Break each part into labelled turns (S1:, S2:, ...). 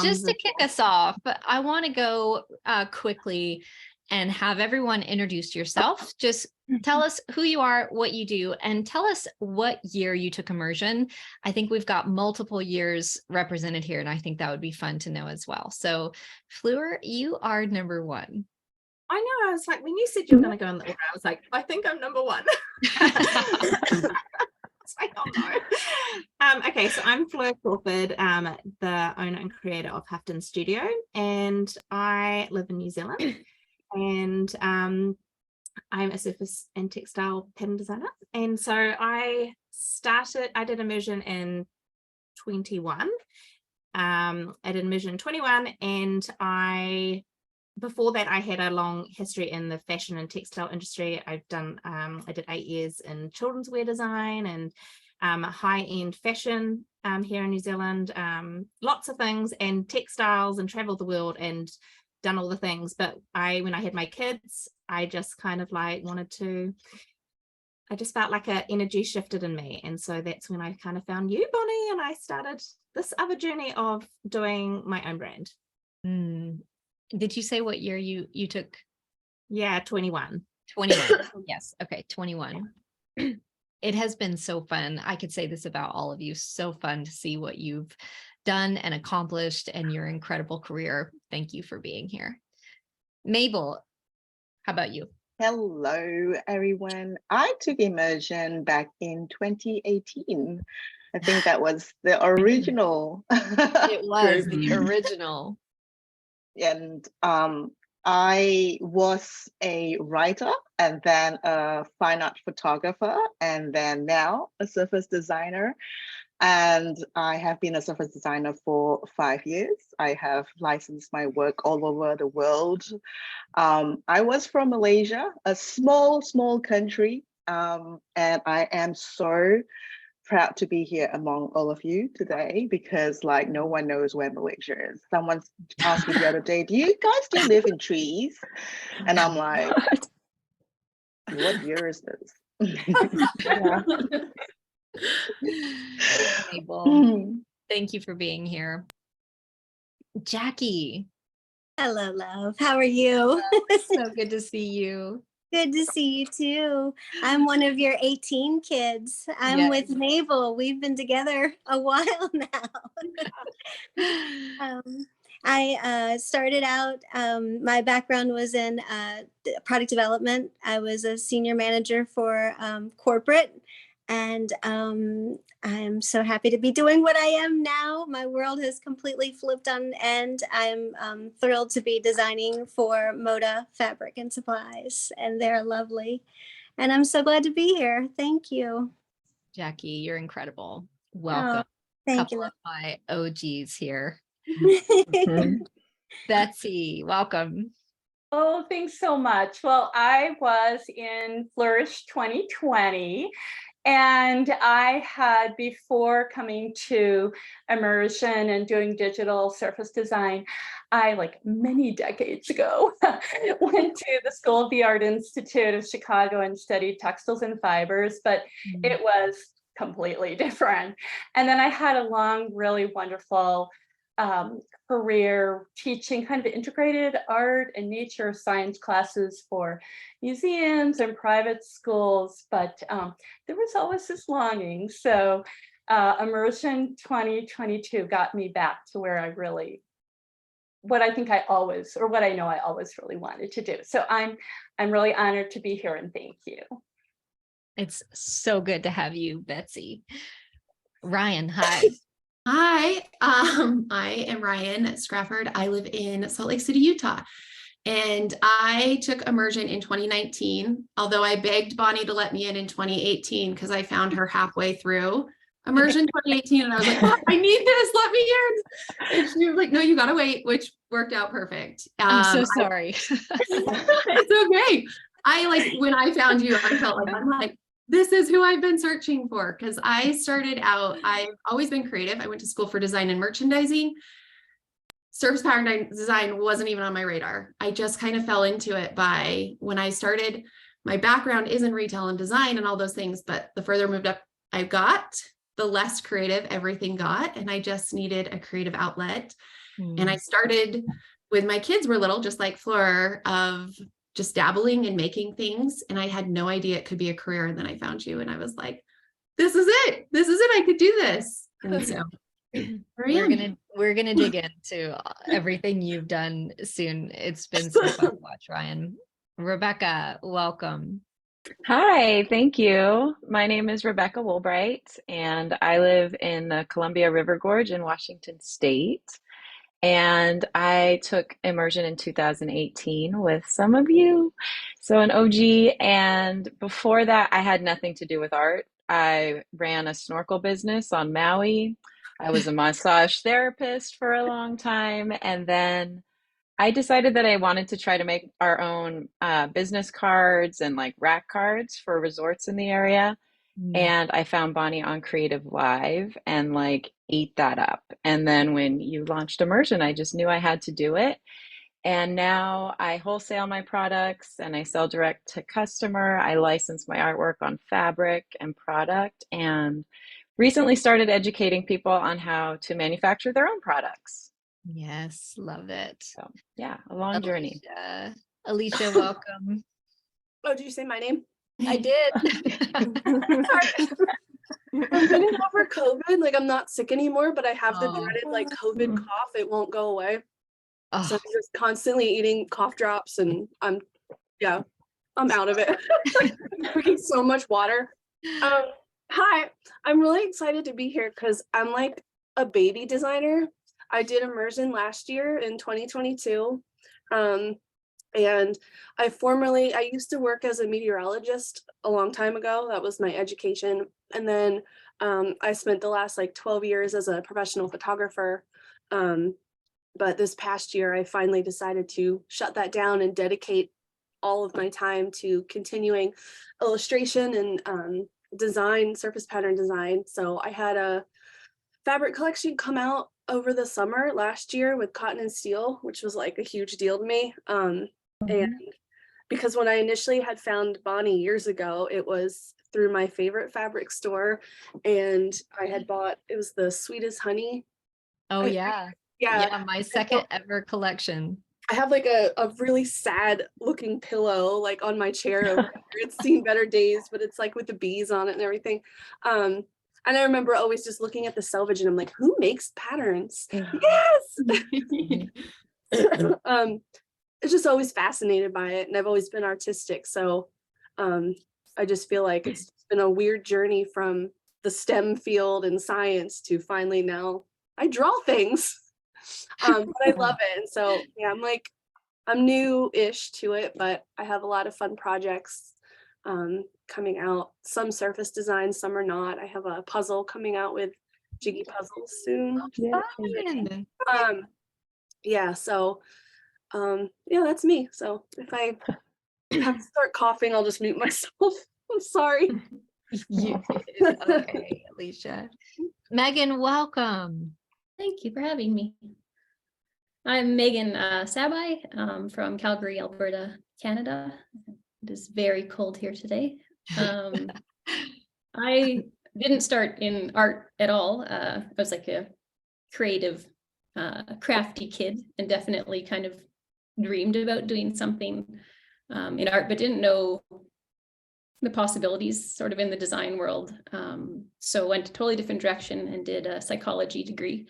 S1: Just to kick us off, I want to go quickly and have everyone introduce yourself. Just tell us who you are, what you do, and tell us what year you took immersion. I think we've got multiple years represented here, and I think that would be fun to know as well. So Fleur, you are number one.
S2: I know, I was like, when you said you're going to go in the order, I was like, I think I'm number one. I don't know. Okay, so I'm Fleur Crawford, the owner and creator of Houghton Studio, and I live in New Zealand. And I'm a surface and textile pattern designer. And so I did immersion in 21. I did immersion in 21, and before that, I had a long history in the fashion and textile industry. I did 8 years in children's wear design and high-end fashion here in New Zealand, lots of things, and textiles, and traveled the world and done all the things. But when I had my kids, I just kind of like I just felt like an energy shifted in me. And so that's when I kind of found you, Bonnie, and I started this other journey of doing my own brand.
S1: Did you say what year you took?
S2: Yeah, 21.
S1: 21. Yes. Okay. 21. It has been so fun. I could say this about all of you. So fun to see what you've done and accomplished and your incredible career. Thank you for being here. Mabel, how about you?
S3: Hello, everyone. I took immersion back in 2018. I think that was the original.
S1: It was the original.
S3: And I was a writer, and then a fine art photographer, and then now a surface designer. And I have been a surface designer for 5 years. I have licensed my work all over the world. I was from Malaysia, a small country, and I am so proud to be here among all of you today, because like no one knows where Malaysia is. Someone asked me the other day, do you guys still live in trees? And I'm like, what year is this?
S1: Thank you for being here. Jackie.
S4: Hello, love. How are you?
S1: So good to see you.
S4: Good to see you too. I'm one of your 18 kids. I'm with Mabel. We've been together a while now. I started out, my background was in product development. I was a senior manager for corporate, and I'm so happy to be doing what I am now. My world has completely flipped on end. I'm thrilled to be designing for Moda Fabric and Supplies, and they're lovely. And I'm so glad to be here. Thank you.
S1: Jackie, you're incredible. Welcome.
S4: Thank you.
S1: Of my OGs here. Betsy, welcome.
S5: Oh, thanks so much. Well, I was in Flourish 2020. And I had, before coming to immersion and doing digital surface design, I, like many decades ago, went to the School of the Art Institute of Chicago and studied textiles and fibers, but it was completely different. And then I had a long, really wonderful career teaching kind of integrated art and nature science classes for museums and private schools, but there was always this longing. So Immersion 2022 got me back to where I really, what I know I always really wanted to do. So I'm really honored to be here, and thank you.
S1: It's so good to have you, Betsy. Ryan, hi.
S6: Hi, I am Ryan Scrafford. I live in Salt Lake City, Utah, and I took immersion in 2019, although I begged Bonnie to let me in 2018 because I found her halfway through immersion 2018, and I was like, oh, I need this, let me in. And she was like, no, you gotta wait, which worked out perfect.
S1: I'm so sorry.
S6: It's okay. When I found you, I felt like, I'm like, this is who I've been searching for, because I started out, I've always been creative. I went to school for design and merchandising. Surface pattern design wasn't even on my radar. I just kind of fell into it when I started. My background is in retail and design and all those things, but the further moved up I got, the less creative everything got. And I just needed a creative outlet. And I started with my kids were little, just like Fleur, of just dabbling and making things. And I had no idea it could be a career. And then I found you and I was like, this is it. This is it. I could do this. And so
S1: we're gonna dig into everything you've done soon. It's been so fun to watch, Ryan. Rebecca, welcome.
S7: Hi, thank you. My name is Rebecca Woolbright, and I live in the Columbia River Gorge in Washington State. And I took immersion in 2018 with some of you, so an OG. And before that, I had nothing to do with art. I ran a snorkel business on Maui. I was a massage therapist for a long time. And then I decided that I wanted to try to make our own business cards and like rack cards for resorts in the area. And I found Bonnie on Creative Live and like ate that up. And then when you launched Immersion, I just knew I had to do it. And now I wholesale my products and I sell direct to customer. I license my artwork on fabric and product, and recently started educating people on how to manufacture their own products.
S1: Yes, love it.
S7: So yeah, a long journey.
S1: Alicia, welcome.
S8: Oh, did you say my name?
S1: I did.
S8: I'm getting over COVID. Like, I'm not sick anymore, but I have the dreaded like COVID cough. It won't go away. So I'm just constantly eating cough drops, and I'm out of it. Drinking so much water. Hi, I'm really excited to be here because I'm like a baby designer. I did immersion last year in 2022. And I used to work as a meteorologist a long time ago. That was my education. And then I spent the last like 12 years as a professional photographer. But this past year, I finally decided to shut that down and dedicate all of my time to continuing illustration and design, surface pattern design. So I had a fabric collection come out over the summer last year with cotton and steel, which was like a huge deal to me. And because when I initially had found Bonnie years ago, it was through my favorite fabric store, and I had bought, it was the Sweetest Honey.
S1: Oh yeah. Yeah, my second ever collection. I
S8: have like a really sad looking pillow like on my chair over here. It's seen better days, but it's like with the bees on it and everything. And I remember always just looking at the selvage and I'm like, who makes patterns? Yes. It's just always fascinated by it, and I've always been artistic. So I just feel like it's been a weird journey from the STEM field and science to finally now I draw things. But I love it. And so yeah, I'm new-ish to it, but I have a lot of fun projects coming out. Some surface design, some are not. I have a puzzle coming out with Jiggy Puzzles soon. Yeah, that's me. So if I have to start coughing, I'll just mute myself. I'm sorry.
S1: Okay, Alicia. Megan, welcome.
S9: Thank you for having me. I'm Megan Sabai from Calgary, Alberta, Canada. It is very cold here today. I didn't start in art at all. I was like a creative, crafty kid, and definitely kind of dreamed about doing something in art, but didn't know the possibilities sort of in the design world. So went a totally different direction and did a psychology degree.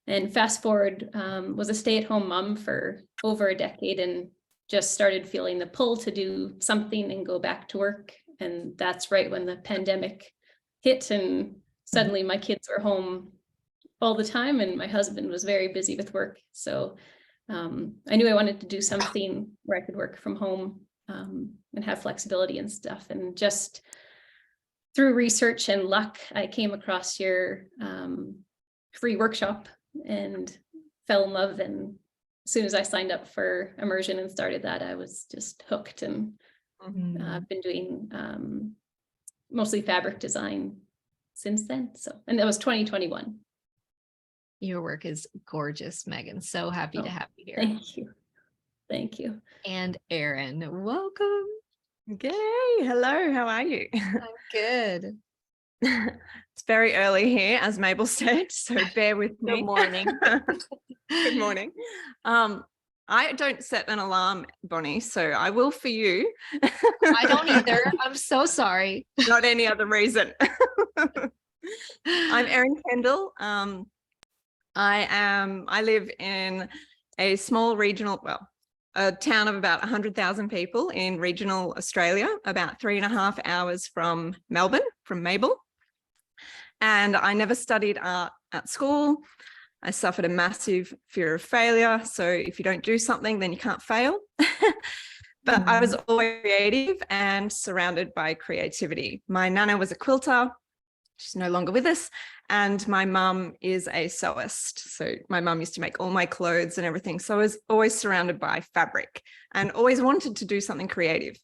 S9: And fast forward, was a stay-at-home mom for over a decade and just started feeling the pull to do something and go back to work. And that's right when the pandemic hit, and suddenly my kids were home all the time and my husband was very busy with work. So I knew I wanted to do something where I could work from home and have flexibility and stuff. And just through research and luck, I came across your free workshop and fell in love. And as soon as I signed up for Immersion and started that, I was just hooked. And I've been doing mostly fabric design since then. So, and that was 2021.
S1: Your work is gorgeous, Megan. So happy to have you here.
S9: Thank you. Thank you.
S1: And Erin, welcome.
S10: Okay, hello, how are you?
S1: I'm good.
S10: It's very early here, as Mabel said, so bear with me.
S1: Good morning.
S10: Good morning. I don't set an alarm, Bonnie, so I will for you.
S1: I don't either. I'm so sorry.
S10: Not any other reason. I'm Erin Kendall. I live in a small regional, a town of about 100,000 people in regional Australia, about 3.5 hours from Melbourne, from Mabel. And I never studied art at school. I suffered a massive fear of failure. So if you don't do something, then you can't fail. But I was always creative and surrounded by creativity. My nana was a quilter. She's no longer with us. And my mum is a sewist. So my mum used to make all my clothes and everything. So I was always surrounded by fabric and always wanted to do something creative.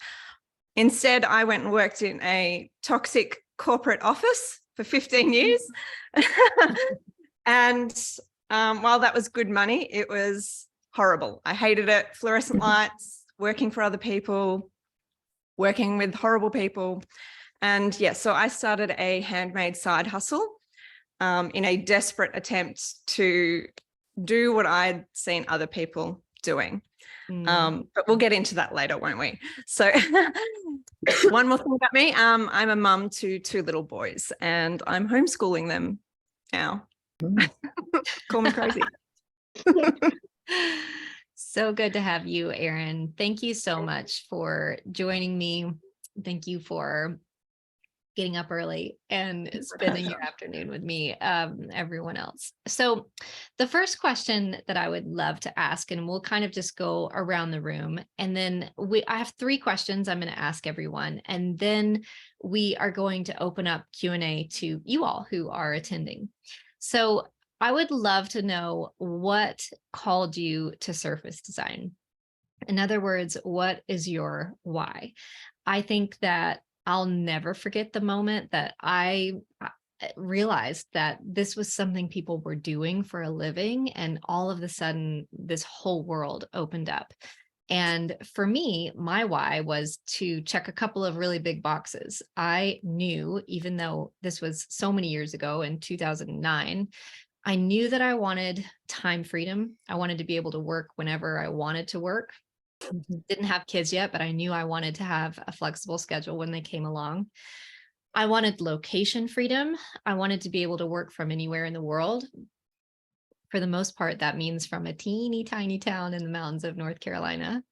S10: Instead, I went and worked in a toxic corporate office for 15 years. And while that was good money, it was horrible. I hated it. Fluorescent lights, working for other people, working with horrible people. And yeah, so I started a handmade side hustle in a desperate attempt to do what I'd seen other people doing. But we'll get into that later, won't we? So one more thing about me, I'm a mum to 2 little boys and I'm homeschooling them now. Call me crazy.
S1: So good to have you, Erin. Thank you so much for joining me. Thank you for getting up early and spending your afternoon with me, everyone else. So the first question that I would love to ask, and we'll kind of just go around the room, and then I have 3 questions I'm going to ask everyone, and then we are going to open up Q&A to you all who are attending. So I would love to know what called you to surface design. In other words, what is your why? I think that I'll never forget the moment that I realized that this was something people were doing for a living, and all of a sudden this whole world opened up. And for me, my why was to check a couple of really big boxes. I knew, even though this was so many years ago in 2009, I knew that I wanted time freedom. I wanted to be able to work whenever I wanted to work. Didn't have kids yet, but I knew I wanted to have a flexible schedule when they came along. I wanted location freedom. I wanted to be able to work from anywhere in the world. For the most part, that means from a teeny tiny town in the mountains of North Carolina.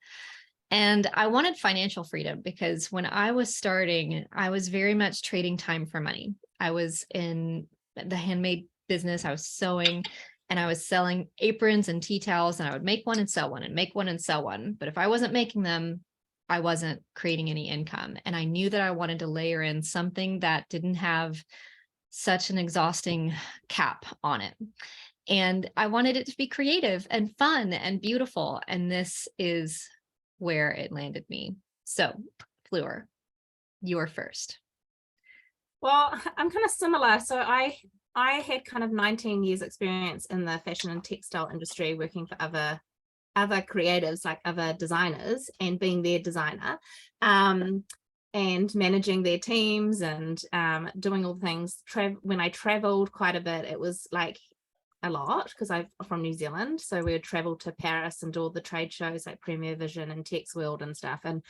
S1: And I wanted financial freedom because when I was starting, I was very much trading time for money. I was in the handmade business. I was sewing. And I was selling aprons and tea towels, and I would make one and sell one and make one and sell one. But if I wasn't making them, I wasn't creating any income. And I knew that I wanted to layer in something that didn't have such an exhausting cap on it. And I wanted it to be creative and fun and beautiful. And this is where it landed me. So, Fleur, you're first.
S2: Well, I'm kind of similar. So I had kind of 19 years experience in the fashion and textile industry, working for other creatives, like other designers, and being their designer, and managing their teams and doing all the things. When I traveled quite a bit, it was like a lot because I'm from New Zealand. So we would travel to Paris and do all the trade shows like Premier Vision and Tex World and stuff. And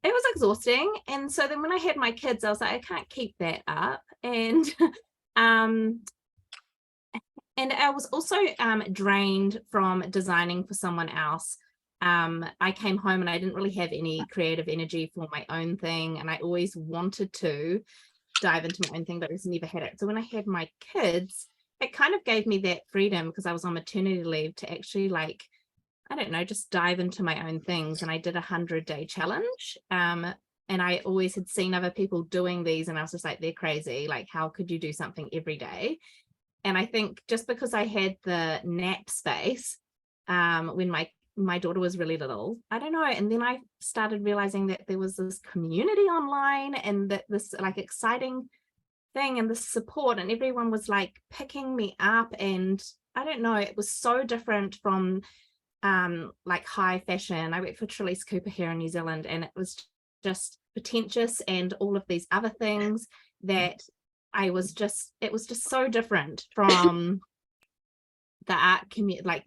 S2: it was exhausting. And so then when I had my kids, I was like, I can't keep that up. And I was also drained from designing for someone else. I came home and I didn't really have any creative energy for my own thing, and I always wanted to dive into my own thing, but I just never had it. So when I had my kids, it kind of gave me that freedom, because I was on maternity leave, to actually, like, I don't know, just dive into my own things. And I did a 100-day challenge. And I always had seen other people doing these, and I was just like, they're crazy. Like, how could you do something every day? And I think just because I had the nap space when my daughter was really little, I don't know. And then I started realizing that there was this community online, and that this like exciting thing and this support, and everyone was like picking me up. And I don't know, it was so different from like high fashion. I worked for Trelise Cooper here in New Zealand, and it was just pretentious and all of these other things that it was just so different from the art community, like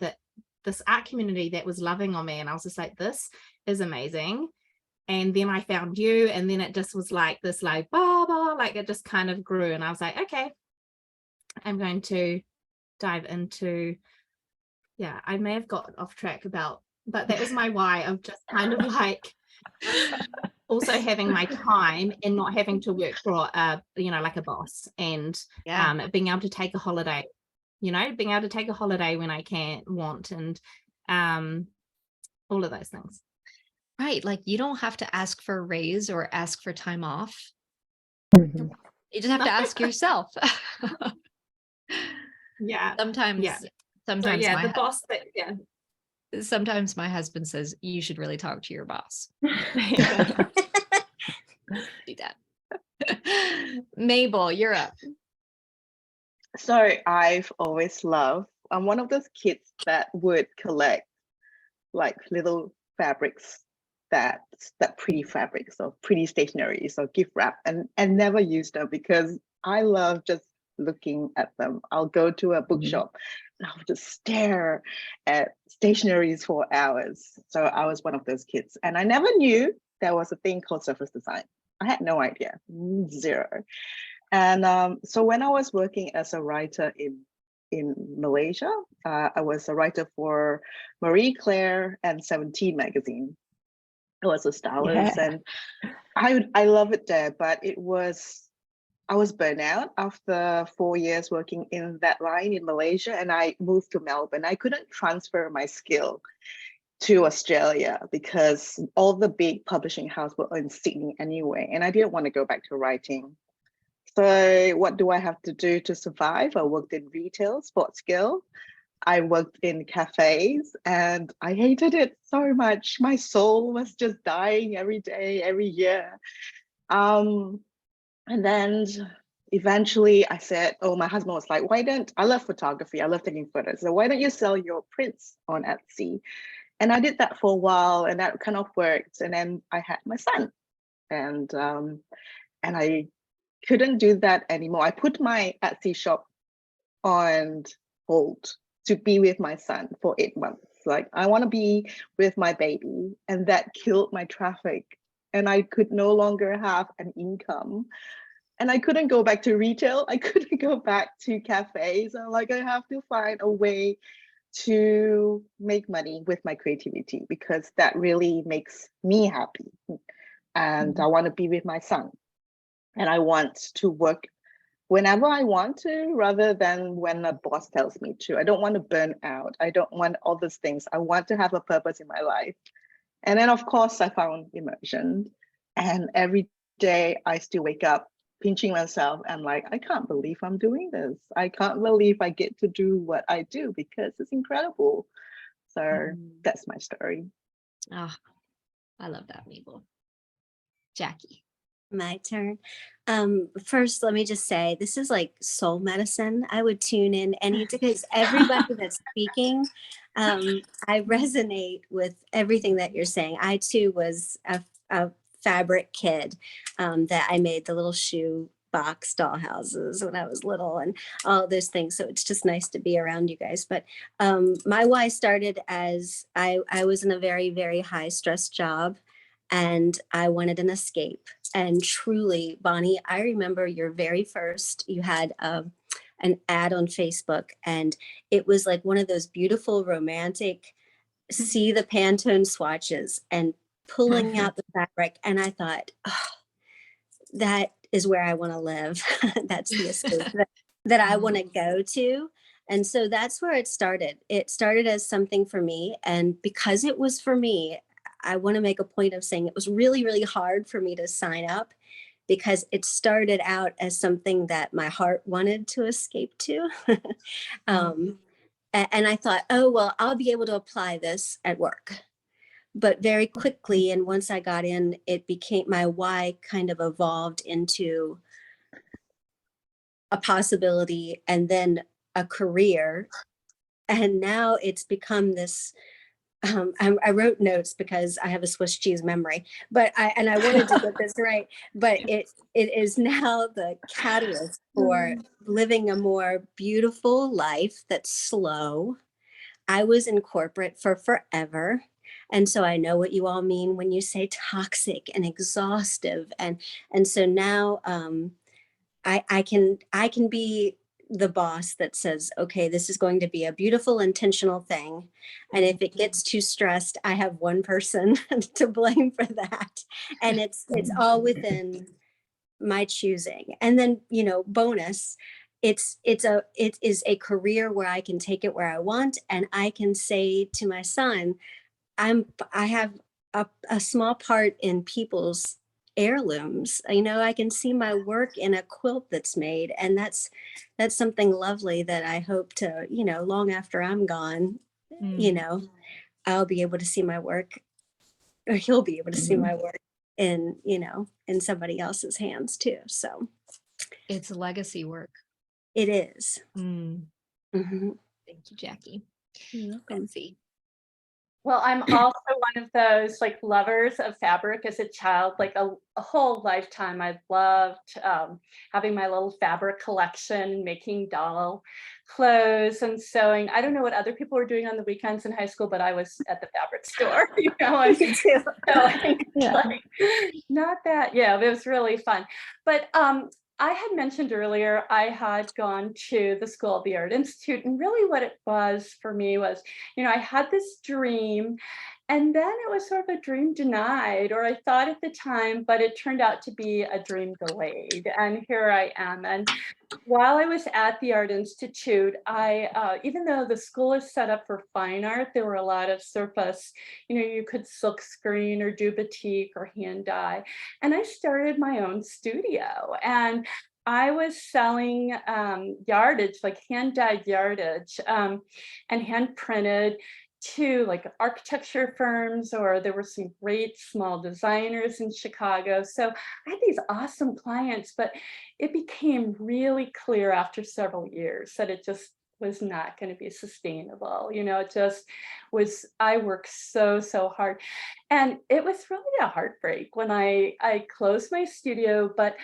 S2: this art community that was loving on me. And I was just like, this is amazing. And then I found you, and then it just was like this, like, blah, blah, like it just kind of grew. And I was like, okay, I'm going to dive into, yeah, I may have got off track but that was my why of just kind of like also having my time and not having to work for like a boss, and being able to take a holiday, being able to take a holiday when I want, and all of those things.
S1: Right. Like you don't have to ask for a raise or ask for time off.
S7: Mhm.
S1: You just have to ask yourself.
S2: Yeah.
S1: Sometimes
S2: the boss
S1: sometimes my husband says you should really talk to your boss. Do that. Mabel, you're up.
S3: So I've always loved, I'm one of those kids that would collect like little fabrics, that pretty fabrics or pretty stationeries or gift wrap, and never use them because I love just looking at them. I'll go to a bookshop and I'll just stare at stationeries for hours. So I was one of those kids, and I never knew there was a thing called surface design. I had no idea, zero. And so when I was working as a writer in Malaysia, I was a writer for Marie Claire and 17 magazine. I was a stylist, and I love it there, but I was burnt out after 4 years working in that line in Malaysia, and I moved to Melbourne. I couldn't transfer my skill to Australia because all the big publishing houses were in Sydney anyway, and I didn't want to go back to writing. So what do I have to do to survive? I worked in retail, sports skill. I worked in cafes, and I hated it so much. My soul was just dying every day, every year. And then eventually I said, my husband was like, I love photography. I love taking photos. So why don't you sell your prints on Etsy? And I did that for a while, and that kind of worked. And then I had my son, and I couldn't do that anymore. I put my Etsy shop on hold to be with my son for 8 months. Like, I want to be with my baby, and that killed my traffic, and I could no longer have an income, and I couldn't go back to retail. I couldn't go back to cafes. I'm like, I have to find a way to make money with my creativity, because that really makes me happy, and I want to be with my son, and I want to work whenever I want to, rather than when a boss tells me to. I don't want to burn out. I don't want all those things. I want to have a purpose in my life. And then, of course, I found Immersion. And every day I still wake up pinching myself and like, I can't believe I'm doing this. I can't believe I get to do what I do, because it's incredible. So that's my story.
S1: Oh, I love that, Mabel. Jackie.
S4: My turn. First, let me just say, this is like soul medicine. I would tune in because everybody that's speaking, I resonate with everything that you're saying. I too was a fabric kid, that I made the little shoe box doll houses when I was little and all those things. So it's just nice to be around you guys. But my why started as I was in a very, very high stress job, and I wanted an escape. And truly, Bonnie, I remember your very first, you had an ad on Facebook, and it was like one of those beautiful romantic, see the Pantone swatches and pulling out the fabric. And I thought, oh, that is where I want to live. That's the escape that I want to go to. And so that's where it started. It started as something for me. And because it was for me, I want to make a point of saying it was really, really hard for me to sign up, because it started out as something that my heart wanted to escape to. And I thought, oh, well, I'll be able to apply this at work. But very quickly, and once I got in, it became, my why kind of evolved into a possibility and then a career. And now it's become this I wrote notes because I have a Swiss cheese memory, but I wanted to get this right, but it is now the catalyst for living a more beautiful life that's slow. I was in corporate for forever. And so I know what you all mean when you say toxic and exhaustive. And so now I can be the boss that says, okay, this is going to be a beautiful, intentional thing. And if it gets too stressed, I have one person to blame for that. And it's all within my choosing. And then, bonus, it is a career where I can take it where I want. And I can say to my son, I have a small part in people's heirlooms. I can see my work in a quilt that's made, and that's something lovely that I hope to, long after I'm gone, I'll be able to see my work, or he'll be able to see my work in somebody else's hands too. So
S1: it's legacy work.
S4: It is.
S1: Mm.
S4: Mm-hmm.
S1: Thank you, Jackie.
S4: You're welcome.
S5: Well, I'm also one of those like lovers of fabric as a child, like a whole lifetime. I loved having my little fabric collection, making doll clothes and sewing. I don't know what other people were doing on the weekends in high school, but I was at the fabric store, and sewing. Like, not that, yeah, it was really fun. But I had mentioned earlier, I had gone to the School of the Art Institute, and really what it was for me was, I had this dream, and then it was sort of a dream denied, or I thought at the time, but it turned out to be a dream delayed. And here I am. And while I was at the Art Institute, I, even though the school is set up for fine art, there were a lot of surface, you could silk screen or do batik or hand dye. And I started my own studio, and I was selling yardage, like hand dyed yardage, and hand printed to like architecture firms, or there were some great small designers in Chicago. So I had these awesome clients, but it became really clear after several years that it just was not going to be sustainable. It just was, I worked so hard. And it was really a heartbreak when I closed my studio, but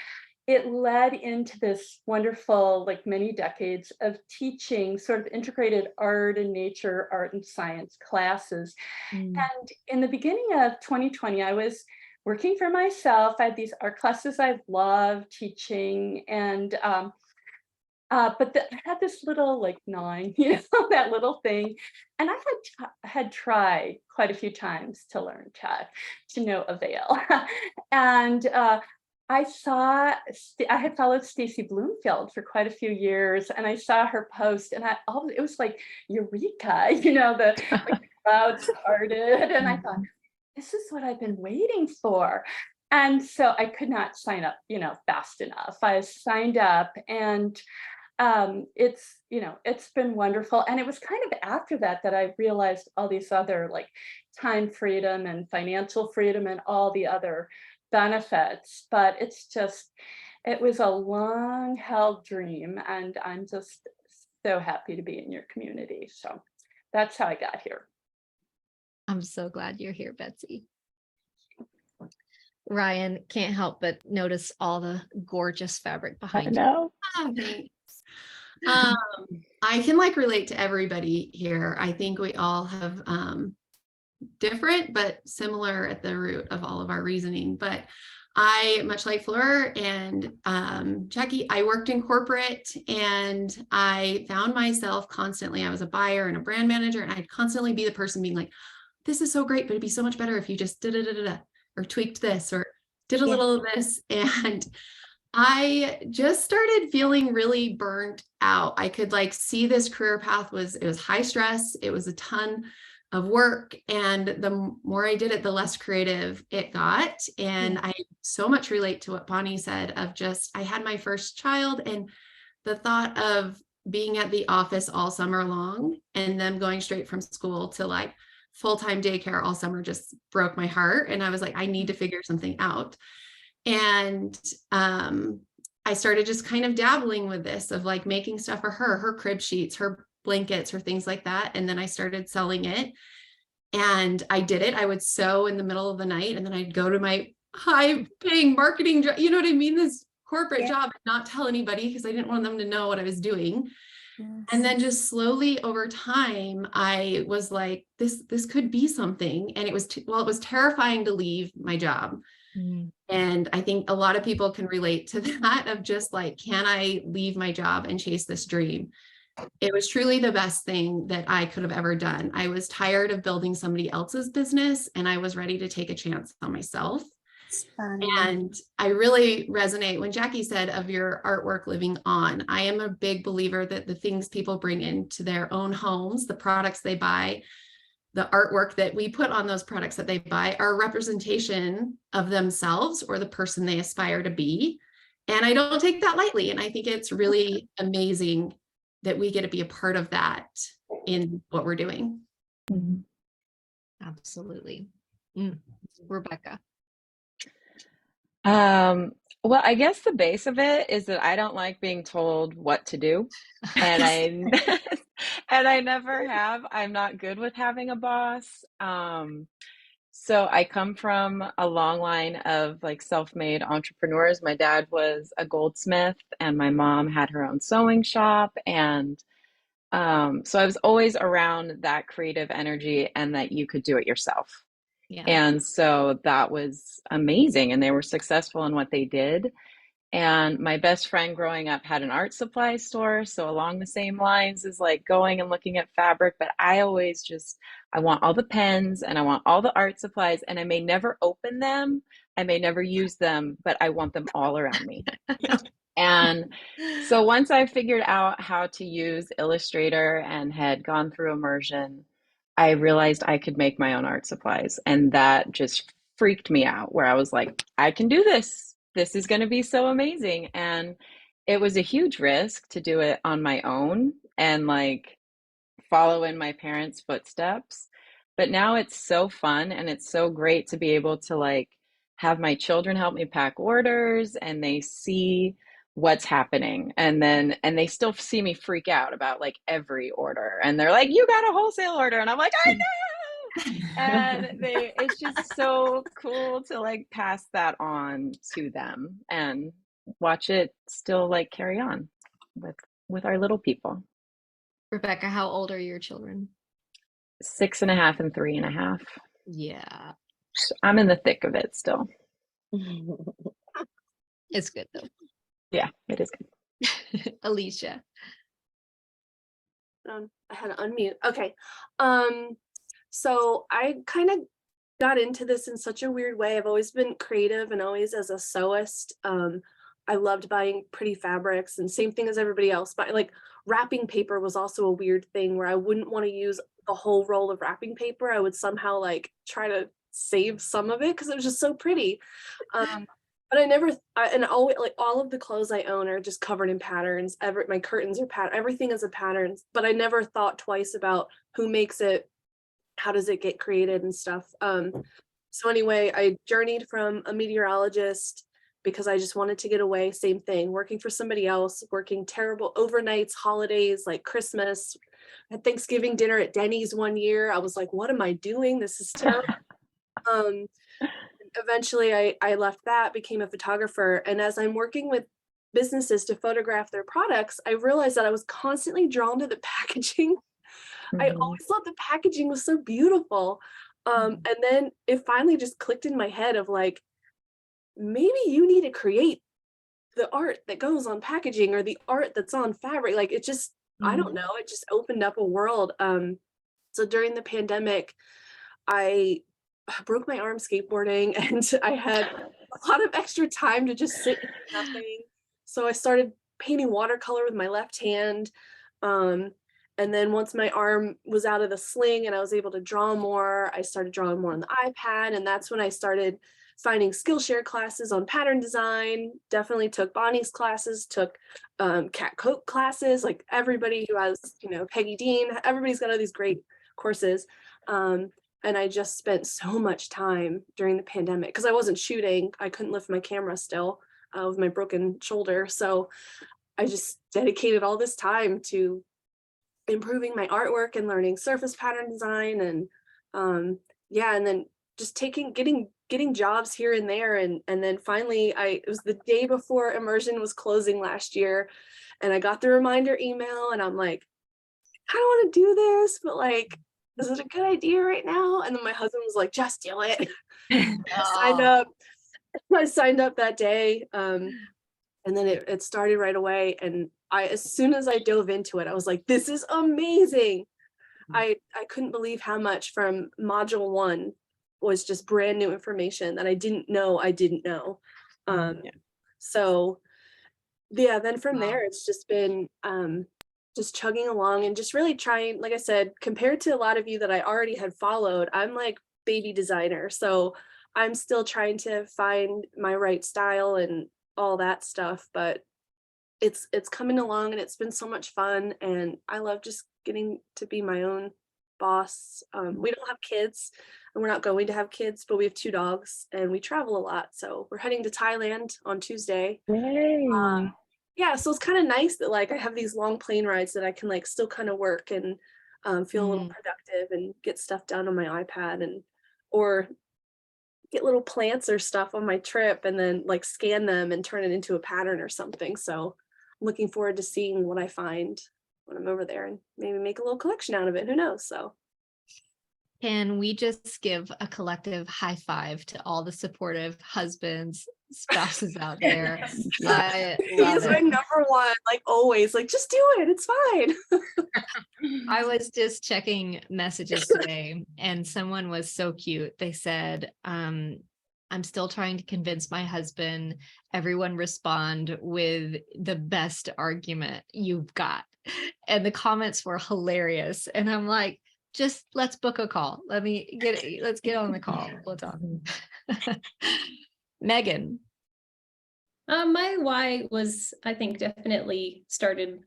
S5: it led into this wonderful, like many decades of teaching sort of integrated art and nature, art and science classes. And in the beginning of 2020, I was working for myself. I had these art classes I loved teaching, and but I had this little like gnawing, that little thing. And I had tried quite a few times to learn tech, to no avail. And I had followed Stacy Bloomfield for quite a few years, and I saw her post, and it was like eureka, the clouds parted, and I thought, this is what I've been waiting for. And so I could not sign up, fast enough. I signed up, and it's been wonderful. And it was kind of after that I realized all these other like time freedom and financial freedom and all the other benefits, but it was a long held dream, and I'm just so happy to be in your community. So that's how I got here.
S1: I'm so glad you're here, Betsy. Ryan, can't help but notice all the gorgeous fabric behind you.
S7: Oh,
S6: thanks. I can like relate to everybody here. I think we all have different but similar at the root of all of our reasoning. But I, much like Fleur and Jackie, I worked in corporate, and I found myself constantly, I was a buyer and a brand manager, and I'd constantly be the person being like, this is so great, but it'd be so much better if you just or tweaked this or did a little of this. And I just started feeling really burnt out. I could like see this career path it was high stress. It was a ton of work. And the more I did it, the less creative it got. And I so much relate to what Bonnie said of just, I had my first child, and the thought of being at the office all summer long and them going straight from school to like full-time daycare all summer just broke my heart. And I was like, I need to figure something out. And I started just kind of dabbling with this of like making stuff for her crib sheets, her blankets, her things like that. And then I started selling it. And I did it. I would sew in the middle of the night, and then I'd go to my high paying marketing job, you know what I mean? This corporate job, and not tell anybody because I didn't want them to know what I was doing. And then just slowly over time, I was like, this could be something. And it was, it was terrifying to leave my job. And I think a lot of people can relate to that, of just like, can I leave my job and chase this dream? It was truly the best thing that I could have ever done. I was tired of building somebody else's business, and I was ready to take a chance on myself. And I really resonate when Jackie said of your artwork living on. I am a big believer that the things people bring into their own homes, the products they buy, the artwork that we put on those products that they buy, are a representation of themselves or the person they aspire to be. And I don't take that lightly. And I think it's really amazing that we get to be a part of that in what we're doing.
S1: Absolutely. Rebecca.
S7: Well, I guess the base of it is that I don't like being told what to do, and I never have. I'm not good with having a boss. So I come from a long line of like self-made entrepreneurs. My dad was a goldsmith, and my mom had her own sewing shop, and so I was always around that creative energy and that you could do it yourself. And so that was amazing, and they were successful in what they did. And my best friend growing up had an art supply store, so along the same lines as like going and looking at fabric, but I always I want all the pens and I want all the art supplies, and I may never open them, I may never use them, but I want them all around me. And so once I figured out how to use Illustrator and had gone through immersion, I realized I could make my own art supplies, and that just freaked me out, where I was like, I can do this. This is going to be so amazing. And it was a huge risk to do it on my own and like follow in my parents' footsteps. But now it's so fun, and it's so great to be able to like have my children help me pack orders, and they see what's happening, and they still see me freak out about like every order, and they're like, you got a wholesale order, and I'm like, I know. And it's just so cool to like pass that on to them and watch it still like carry on with our little people.
S1: Rebecca, how old are your children?
S7: 6.5 and 3.5.
S1: Yeah.
S7: I'm in the thick of it still.
S1: It's good though.
S7: Yeah, it is good.
S1: Alicia.
S8: I had to unmute. Okay. So I kind of got into this in such a weird way. I've always been creative, and always as a sewist. I loved buying pretty fabrics, and same thing as everybody else. But like wrapping paper was also a weird thing where I wouldn't want to use the whole roll of wrapping paper. I would somehow like try to save some of it because it was just so pretty. But and always like all of the clothes I own are just covered in patterns. My curtains are everything is a pattern. But I never thought twice about who makes it, how does it get created and stuff. So anyway, I journeyed from a meteorologist because I just wanted to get away. Same thing, working for somebody else, working terrible overnights, holidays like Christmas. I had Thanksgiving dinner at Denny's one year. I was like, what am I doing? This is terrible. Eventually I left that, became a photographer. And as I'm working with businesses to photograph their products, I realized that I was constantly drawn to the packaging. I always thought the packaging was so beautiful. And then it finally just clicked in my head of like, maybe you need to create the art that goes on packaging or the art that's on fabric. Like it just, I don't know, it just opened up a world. So during the pandemic, I broke my arm skateboarding, and I had a lot of extra time to just sit and do nothing. So I started painting watercolor with my left hand. And then once my arm was out of the sling and I was able to draw more, I started drawing more on the iPad. And that's when I started finding Skillshare classes on pattern design. Definitely took Bonnie's classes, took Kat Coke classes, like everybody who has, Peggy Dean, everybody's got all these great courses. And I just spent so much time during the pandemic because I wasn't shooting. I couldn't lift my camera still with my broken shoulder. So I just dedicated all this time to improving my artwork and learning surface pattern design and Yeah, and then just getting jobs here and there, and then finally it was the day before Immersion was closing last year, and I got the reminder email, and I'm like, I don't want to do this, but like, is it a good idea right now? And then my husband was like, just do it. I signed up that day, and then it started right away, and as soon as I dove into it, I was like, this is amazing. I couldn't believe how much from module 1 was just brand new information that I didn't know. So yeah, then from there, it's just been just chugging along and just really trying, like I said, compared to a lot of you that I already had followed, I'm like baby designer. So I'm still trying to find my right style and all that stuff, but it's coming along, and it's been so much fun, and I love just getting to be my own boss. We don't have kids, and we're not going to have kids, but we have 2 dogs, and we travel a lot. So we're heading to Thailand on Tuesday.
S7: Yay.
S8: Yeah, so it's kind of nice that like I have these long plane rides that I can like still kind of work and feel a little productive and get stuff done on my iPad, and or get little plants or stuff on my trip and then like scan them and turn it into a pattern or something. So I'm looking forward to seeing what I find when I'm over there, and maybe make a little collection out of it. Who knows? So
S1: can we just give a collective high five to all the supportive husbands, spouses out there? I love
S8: he's my
S1: it.
S8: number one, like always, like just do it, it's fine.
S1: I was just checking messages today, and someone was so cute. They said, I'm still trying to convince my husband. Everyone respond with the best argument you've got. And the comments were hilarious. And I'm like, just let's book a call. Let's get on the call. We'll talk. Megan.
S9: My why was, I think, definitely started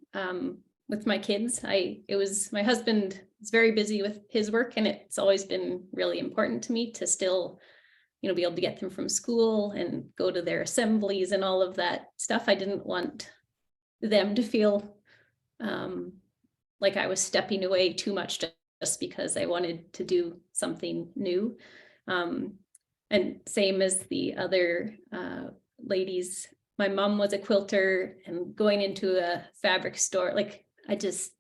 S9: with my kids. My husband is very busy with his work, and it's always been really important to me to still, be able to get them from school and go to their assemblies and all of that stuff. I didn't want them to feel like I was stepping away too much just because I wanted to do something new. And same as the other ladies, my mom was a quilter, and going into a fabric store, like I just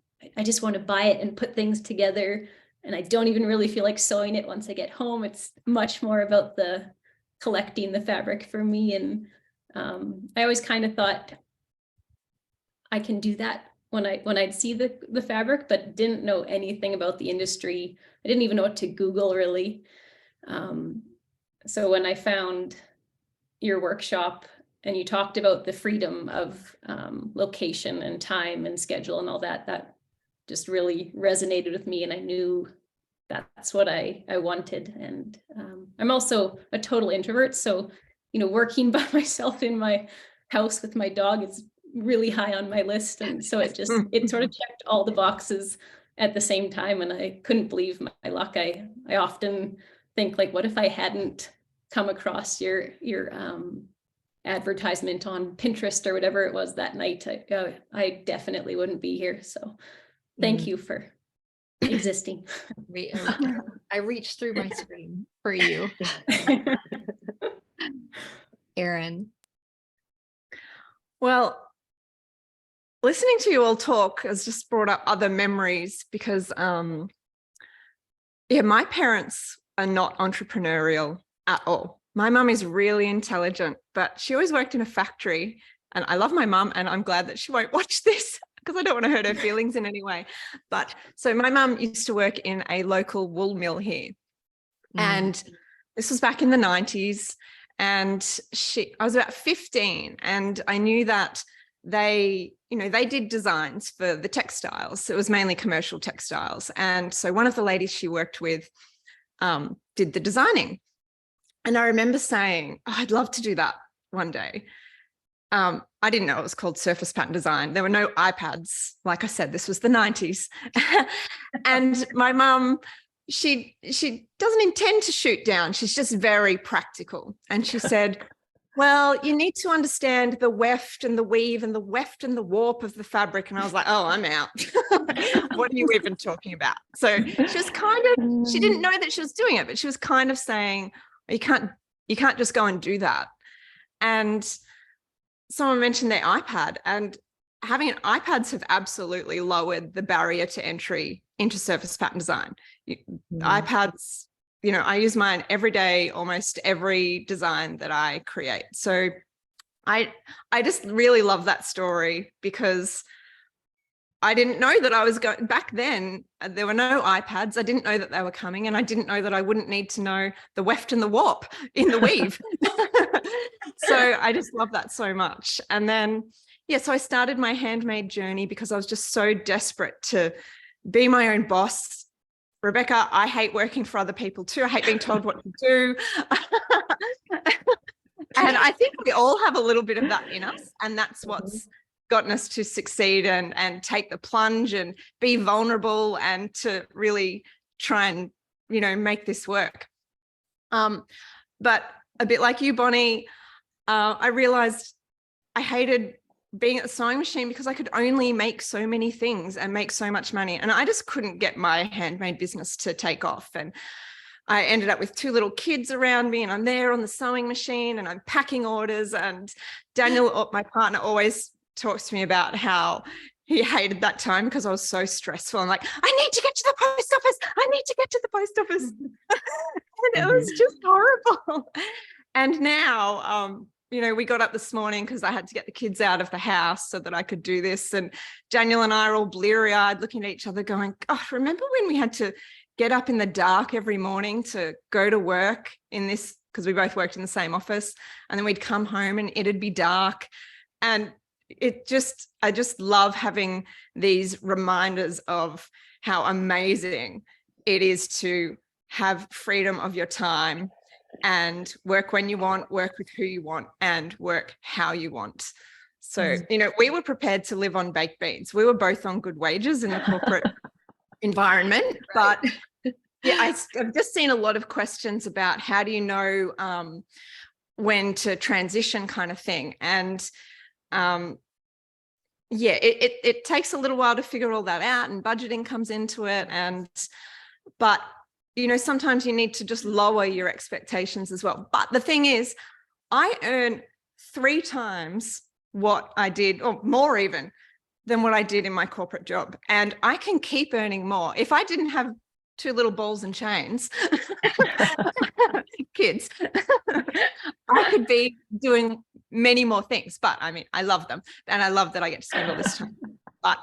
S9: want to buy it and put things together. And I don't even really feel like sewing it once I get home. It's much more about the collecting the fabric for me. And I always kind of thought I can do that when I'd see the fabric, but didn't know anything about the industry. I didn't even know what to Google really. So when I found your workshop and you talked about the freedom of location and time and schedule and all that, that just really resonated with me. And I knew that's what I wanted. And I'm also a total introvert. So, working by myself in my house with my dog is really high on my list. And so it sort of checked all the boxes at the same time. And I couldn't believe my luck. I often think like, what if I hadn't come across your advertisement on Pinterest or whatever it was that night? I definitely wouldn't be here. So thank you for existing.
S1: I reached through my screen for you. Erin.
S10: Well, listening to you all talk has just brought up other memories because, my parents are not entrepreneurial at all. My mum is really intelligent, but she always worked in a factory, and I love my mum, and I'm glad that she won't watch this because I don't want to hurt her feelings in any way. But so my mum used to work in a local wool mill here, and this was back in the 90s. And I was about 15, and I knew that they did designs for the textiles. It was mainly commercial textiles. And so one of the ladies she worked with did the designing. And I remember saying, I'd love to do that one day. I didn't know it was called surface pattern design. There were no iPads. Like I said, this was the 90s. And my mum, she doesn't intend to shoot down. She's just very practical. And she said, well, you need to understand the weft and the weave and the weft and the warp of the fabric. And I was like, oh, I'm out. What are you even talking about? So she was she didn't know that she was doing it, but she was kind of saying, you can't just go and do that. And someone mentioned their iPad, and having an iPads have absolutely lowered the barrier to entry into surface pattern design. iPads, I use mine every day, almost every design that I create. So I just really love that story, because I didn't know that I was going back then. There were no iPads. I didn't know that they were coming, and I didn't know that I wouldn't need to know the weft and the warp in the weave. So I just love that so much. And then, so I started my handmade journey because I was just so desperate to be my own boss. Rebecca, I hate working for other people too. I hate being told what to do. And I think we all have a little bit of that in us, and that's what's gotten us to succeed and take the plunge and be vulnerable and to really try and, make this work. But a bit like you, Bonnie, I realized I hated being at the sewing machine because I could only make so many things and make so much money. And I just couldn't get my handmade business to take off. And I ended up with 2 little kids around me, and I'm there on the sewing machine and I'm packing orders. And Daniel, my partner, always talks to me about how he hated that time because I was so stressful. I'm like, I need to get to the post office. I need to get to the post office. And it was just horrible. And now, we got up this morning because I had to get the kids out of the house so that I could do this. And Daniel and I are all bleary-eyed looking at each other going, gosh, remember when we had to get up in the dark every morning to go to work in this, because we both worked in the same office, and then we'd come home and it'd be dark. And I just love having these reminders of how amazing it is to have freedom of your time and work when you want, work with who you want, and work how you want. So, we were prepared to live on baked beans. We were both on good wages in the corporate environment, but I've just seen a lot of questions about how do you know when to transition, kind of thing. And it takes a little while to figure all that out, and budgeting comes into it. But sometimes you need to just lower your expectations as well. But the thing is, I earn 3 times what I did, or more even, than what I did in my corporate job. And I can keep earning more. If I didn't have 2 little balls and chains, kids, I could be doing many more things. But I mean, I love them, and I love that I get to spend all this time. But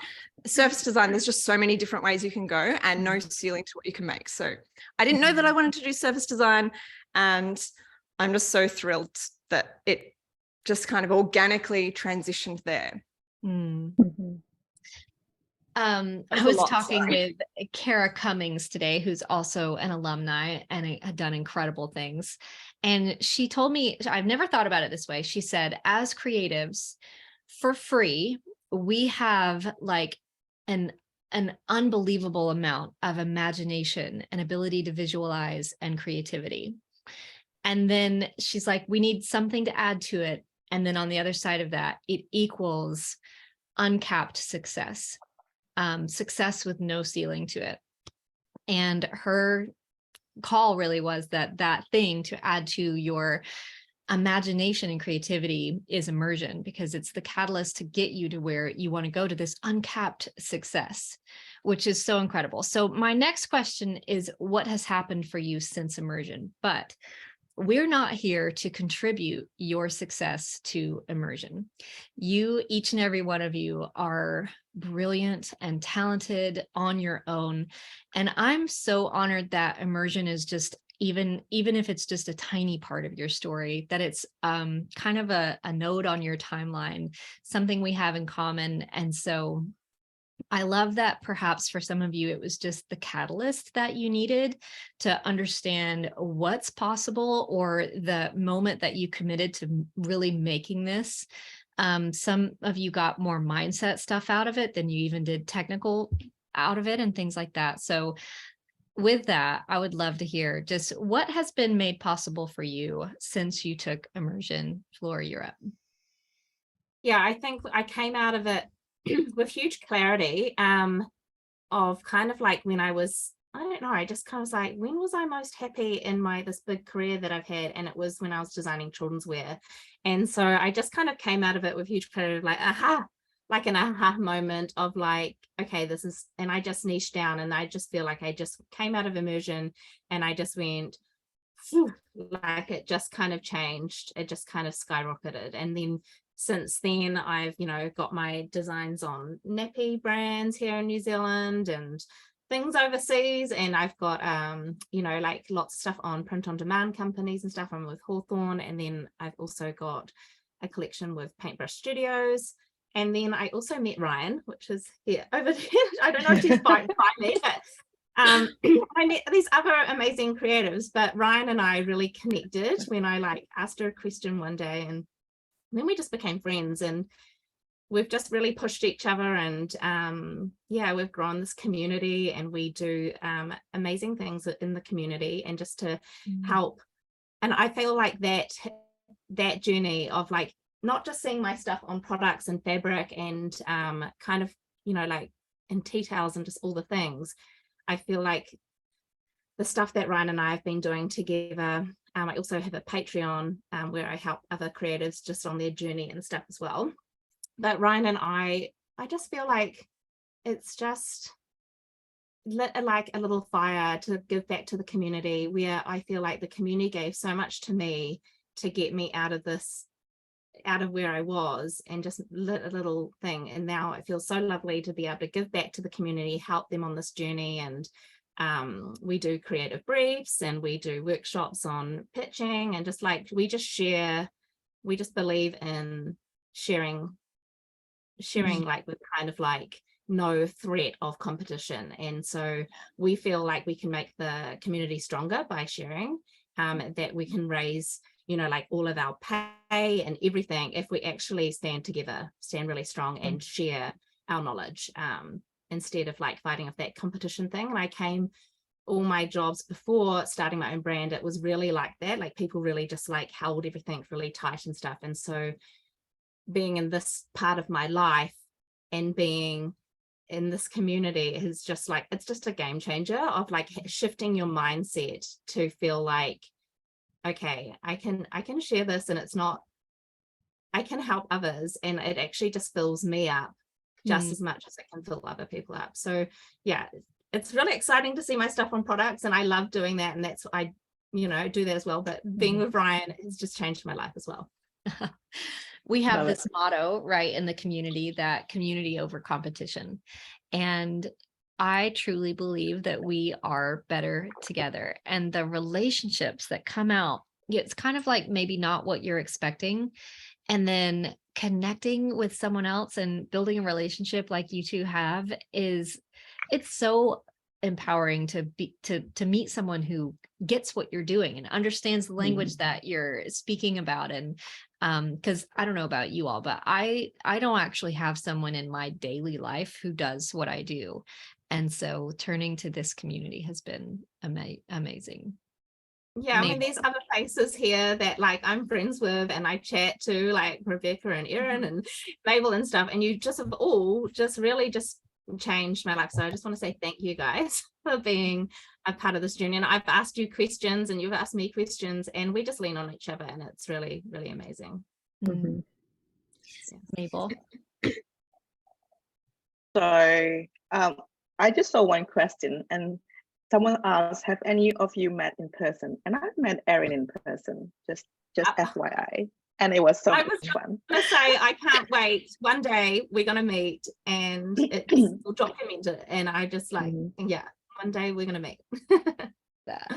S10: surface design, there's just so many different ways you can go, and no ceiling to what you can make. So I didn't know that I wanted to do surface design, and I'm just so thrilled that it just kind of organically transitioned there.
S1: I was talking with Kara Cummings today, who's also an alumni and had done incredible things. And she told me, I've never thought about it this way. She said, as creatives, for free, we have like an unbelievable amount of imagination and ability to visualize and creativity. And then she's like, we need something to add to it. And then on the other side of that, it equals uncapped success. Success with no ceiling to it. And her call really was that thing to add to your imagination and creativity is immersion, because it's the catalyst to get you to where you want to go, to this uncapped success, which is so incredible. So my next question is, what has happened for you since immersion? But we're not here to contribute your success to immersion. You, each and every one of you, are brilliant and talented on your own. And I'm so honored that immersion is just, even if it's just a tiny part of your story, that it's kind of a node on your timeline, something we have in common. And so I love that perhaps for some of you, it was just the catalyst that you needed to understand what's possible, or the moment that you committed to really making this. Some of you got more mindset stuff out of it than you even did technical out of it and things like that. So with that, I would love to hear just what has been made possible for you since you took immersion. Flora, you're up.
S2: Yeah, I think I came out of it with huge clarity of kind of like when I was, I don't know, I just kind of was like, when was I most happy in this big career that I've had? And it was when I was designing children's wear. And so I just kind of came out of it with huge clarity of like, aha, like an aha moment of like, okay, this is, and I just niched down, and I just feel like I just came out of immersion and I just went, phew, like it just kind of changed. It just kind of skyrocketed. And then since then, I've, got my designs on nappy brands here in New Zealand and things overseas. And I've got, like lots of stuff on print on demand companies and stuff. I'm with Hawthorne. And then I've also got a collection with Paintbrush Studios. And then I also met Ryan, which is here over there. I don't know if he's by me, but I met these other amazing creatives. But Ryan and I really connected when I asked her a question one day, and then we just became friends, and we've just really pushed each other. And we've grown this community, and we do amazing things in the community, and just to help. And I feel like that journey of like not just seeing my stuff on products and fabric and kind of, in tea towels and just all the things. I feel like the stuff that Ryan and I have been doing together. I also have a Patreon where I help other creatives just on their journey and stuff as well. But Ryan and I just feel like it's just lit like a little fire to give back to the community, where I feel like the community gave so much to me to get me out of where I was, and just lit a little thing. And now it feels so lovely to be able to give back to the community, help them on this journey. And we do creative briefs, and we do workshops on pitching, and just like we just believe in sharing like with kind of like no threat of competition. And so we feel like we can make the community stronger by sharing, that we can raise like all of our pay and everything if we actually stand together, stand really strong, and share our knowledge, instead of like fighting off that competition thing. And all my jobs before starting my own brand, it was really like that, like people really just like held everything really tight and stuff. And so being in this part of my life and being in this community is just like, it's just a game changer of like shifting your mindset to feel like, okay, I can share this, and it's not, I can help others, and it actually just fills me up just as much as it can fill other people up. So yeah, it's really exciting to see my stuff on products, and I love doing that, and that's I do that as well. But being with Ryan has just changed my life as well.
S1: We have this motto, right, in the community, that community over competition. And I truly believe that we are better together, and the relationships that come out, it's kind of like maybe not what you're expecting. And then connecting with someone else and building a relationship like you two have it's so empowering to meet someone who gets what you're doing and understands the language that you're speaking about. And because I don't know about you all, but I don't actually have someone in my daily life who does what I do. And so turning to this community has been amazing.
S2: Yeah, I mean, there's other faces here that like I'm friends with, and I chat to, like Rebecca and Erin and Mabel and stuff, and you just have all just really just changed my life. So I just want to say thank you guys for being a part of this journey. And I've asked you questions, and you've asked me questions, and we just lean on each other, and it's really, really amazing.
S1: Mabel.
S3: So I just saw one question, and someone asked, have any of you met in person? And I've met Erin in person, just FYI. And it was so much fun.
S2: I was going to say, I can't wait. One day we're going to meet, and we'll document it. And I just like, yeah, one day we're going to meet.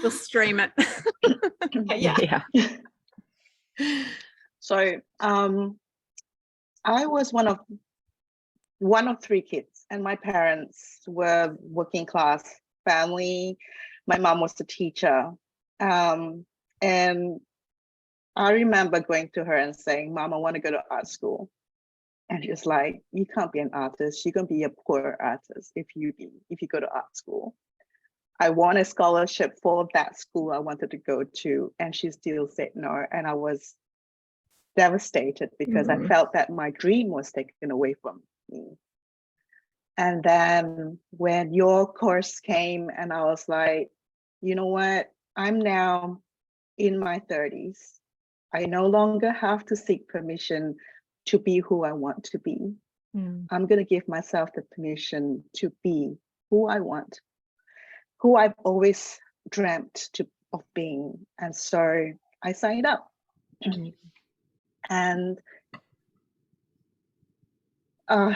S10: We'll stream it.
S2: Yeah.
S3: So I was one of three kids, and my parents were working class family. My mom was a teacher, and I remember going to her and saying, "Mom, I want to go to art school." And she's like, "You can't be an artist. You're gonna be a poor artist if you go to art school." I won a scholarship for that school I wanted to go to, and she still said no. And I was devastated because I felt that my dream was taken away from me. And then when your course came, and I was like, you know what? I'm now in my 30s. I no longer have to seek permission to be who I want to be. I'm going to give myself the permission to be who I want, who I've always dreamt of being. And so I signed up. And oh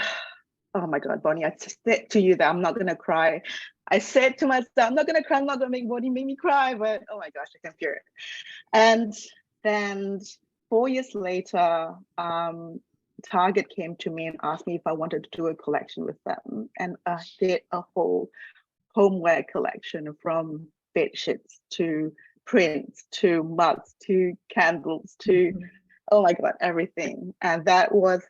S3: my God, Bonnie, I said to you that I'm not going to cry. I said to myself, I'm not going to cry, I'm not going to make Bonnie make me cry, but oh my gosh, I can feel it. And then 4 years later, Target came to me and asked me if I wanted to do a collection with them. And I did a whole homeware collection, from bed sheets to prints to mugs to candles to, oh my God, everything. And that was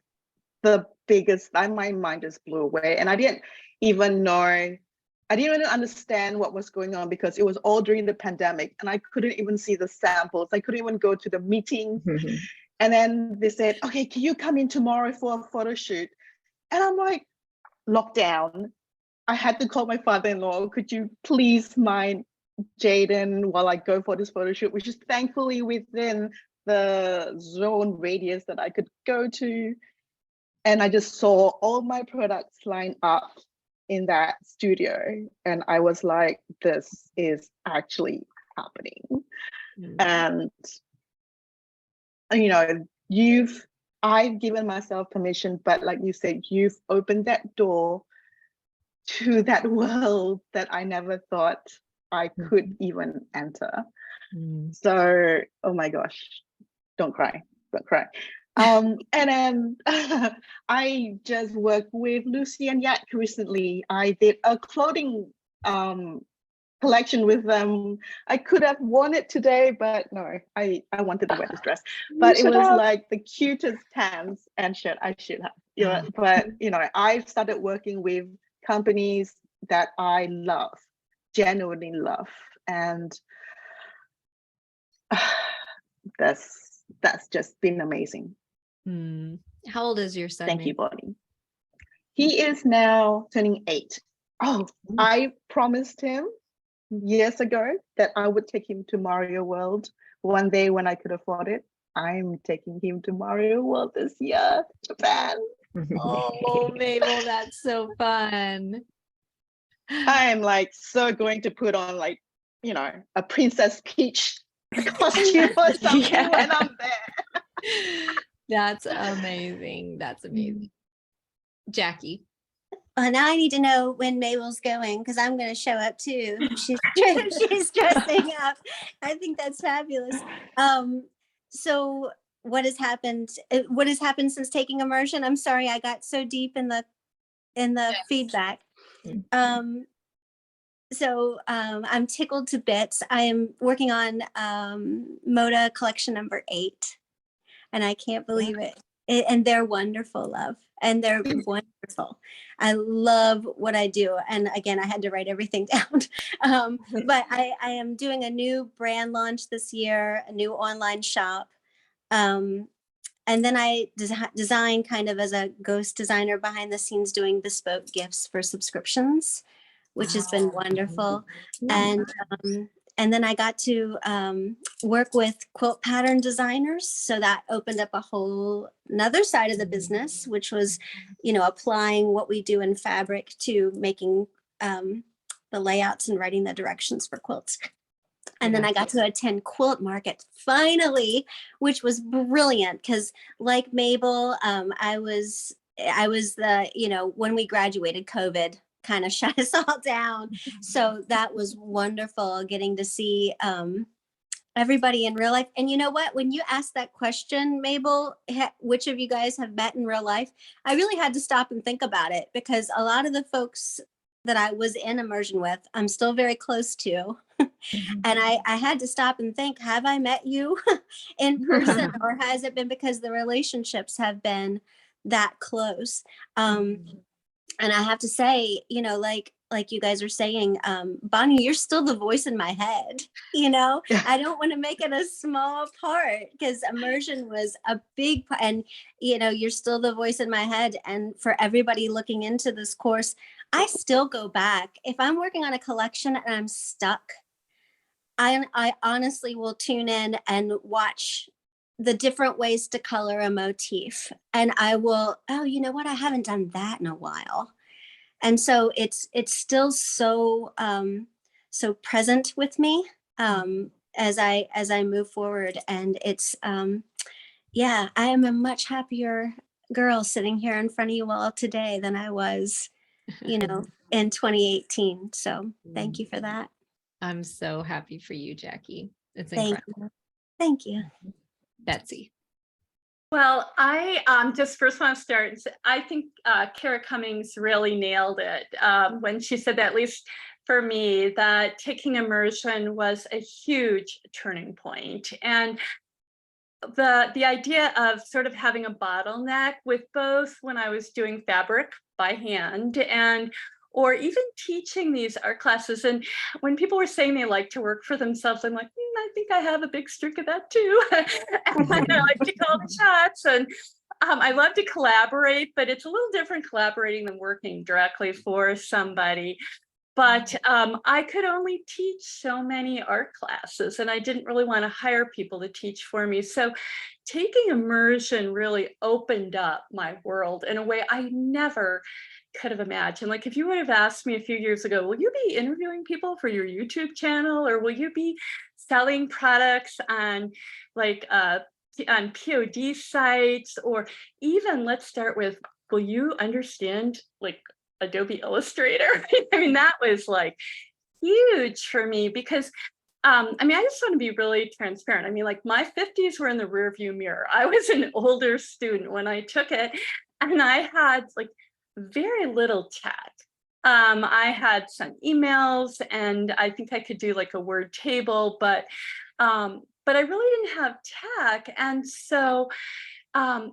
S3: the biggest, my mind just blew away. And I didn't even understand what was going on, because it was all during the pandemic and I couldn't even see the samples. I couldn't even go to the meetings. And then they said, okay, can you come in tomorrow for a photo shoot? And I'm like, lockdown. I had to call my father-in-law, could you please mind Jaden while I go for this photo shoot, which is thankfully within the zone radius that I could go to. And I just saw all my products line up in that studio. And I was like, this is actually happening. And, you know, I've given myself permission, but like you said, you've opened that door to that world that I never thought I could even enter. So, oh my gosh, don't cry. And then I just worked with Lucy and Yak recently. I did a clothing collection with them. I could have worn it today, but no, I wanted to wear this dress. But it was like the cutest pants and shirt. I should have. Yeah, but you know, I started working with companies that I love, genuinely love, and that's just been amazing.
S1: How old is your son?
S3: Thank you, Bonnie. He is now turning 8. Oh, I promised him years ago that I would take him to Mario World one day when I could afford it. I'm taking him to Mario World this year, Japan.
S1: Oh, Mabel, that's so fun.
S3: I am like so going to put on, like, you know, a Princess Peach costume or something when I'm there.
S1: That's amazing. That's amazing. Jackie.
S4: Well, now I need to know when Mabel's going, because I'm going to show up too. She's dressing up. I think that's fabulous. So what has happened? What has happened since taking immersion? I'm sorry, I got so deep in the feedback. So I'm tickled to bits. I am working on Moda collection number 8, and I can't believe it. And they're wonderful, love. And they're wonderful. I love what I do. And again, I had to write everything down. But I am doing a new brand launch this year, a new online shop. And then I design kind of as a ghost designer behind the scenes, doing bespoke gifts for subscriptions, which has been wonderful. And then I got to work with quilt pattern designers. So that opened up a whole another side of the business, which was, you know, applying what we do in fabric to making the layouts and writing the directions for quilts. And then I got to attend Quilt Market finally, which was brilliant because, like Mabel, I was the, you know, when we graduated, COVID kind of shut us all down. So that was wonderful getting to see everybody in real life. And you know what, when you asked that question, Mabel, which of you guys have met in real life, I really had to stop and think about it, because a lot of the folks that I was in immersion with, I'm still very close to. And I had to stop and think, have I met you in person, or has it been because the relationships have been that close? And I have to say, you know, like like you guys are saying, Bonnie, you're still the voice in my head. You know, I don't want to make it a small part, because immersion was a big part, and, you know, you're still the voice in my head. And for everybody looking into this course, I still go back. If I'm working on a collection and I'm stuck, I honestly will tune in and watch the different ways to color a motif. And I will, oh, you know what? I haven't done that in a while. And so it's still so so present with me as I move forward. And it's yeah, I am a much happier girl sitting here in front of you all today than I was, you know, in 2018. So thank you for that.
S1: I'm so happy for you, Jackie. It's
S4: Thank
S1: incredible.
S4: you. Thank you.
S1: Betsy.
S5: Well, I just first want to start. I think Kara Cummings really nailed it when she said that, at least for me, that taking immersion was a huge turning point. And the idea of sort of having a bottleneck with both when I was doing fabric by hand and or even teaching these art classes. And when people were saying they like to work for themselves, I'm like, I think I have a big streak of that too. And I like to call the shots. And I love to collaborate, but it's a little different collaborating than working directly for somebody. But I could only teach so many art classes, and I didn't really want to hire people to teach for me. So taking immersion really opened up my world in a way I never could have imagined. Like, if you would have asked me a few years ago, will you be interviewing people for your YouTube channel, or will you be selling products on like on POD sites, or even, let's start with, will you understand like Adobe Illustrator? I mean, that was like huge for me, because I mean, I just want to be really transparent. I mean, like, my 50s were in the rearview mirror. I was an older student when I took it, and I had like very little tech. I had some emails, and I think I could do like a word table, but I really didn't have tech. And so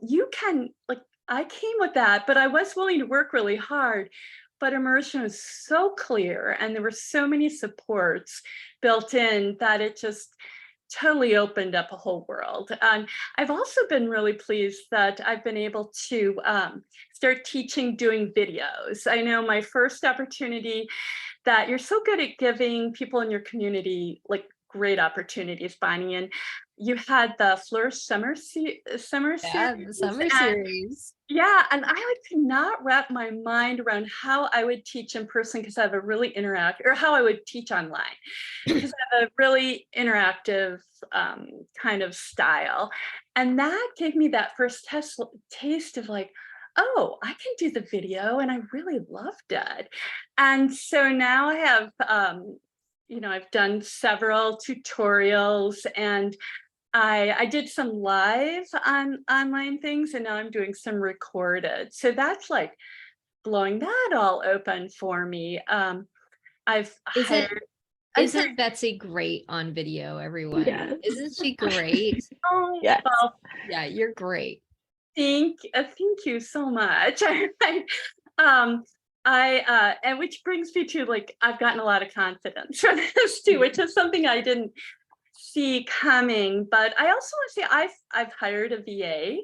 S5: you can, like, I came with that, but I was willing to work really hard. But immersion was so clear, and there were so many supports built in that it just totally opened up a whole world. And I've also been really pleased that I've been able to start teaching doing videos. I know my first opportunity, that you're so good at giving people in your community like great opportunities, Bonnie, and you had the Flourish Summer Series.
S1: The summer series.
S5: Yeah, and I like to not wrap my mind around how I would teach in person, because I have a really interactive, or how I would teach online, because I have a really interactive kind of style. And that gave me that first taste of like, oh, I can do the video, and I really loved it. And so now I have, you know, I've done several tutorials, and I did some live on online things, and now I'm doing some recorded. So that's like blowing that all open for me. I've hired.
S1: Isn't Betsy great on video, everyone?
S7: Yes.
S1: Isn't she great?
S5: Oh,
S7: Yes.
S5: well,
S1: Yeah, you're great.
S5: thank you so much. And which brings me to, like, I've gotten a lot of confidence from this too, which is something I didn't see coming. But I also want to say I've hired a VA.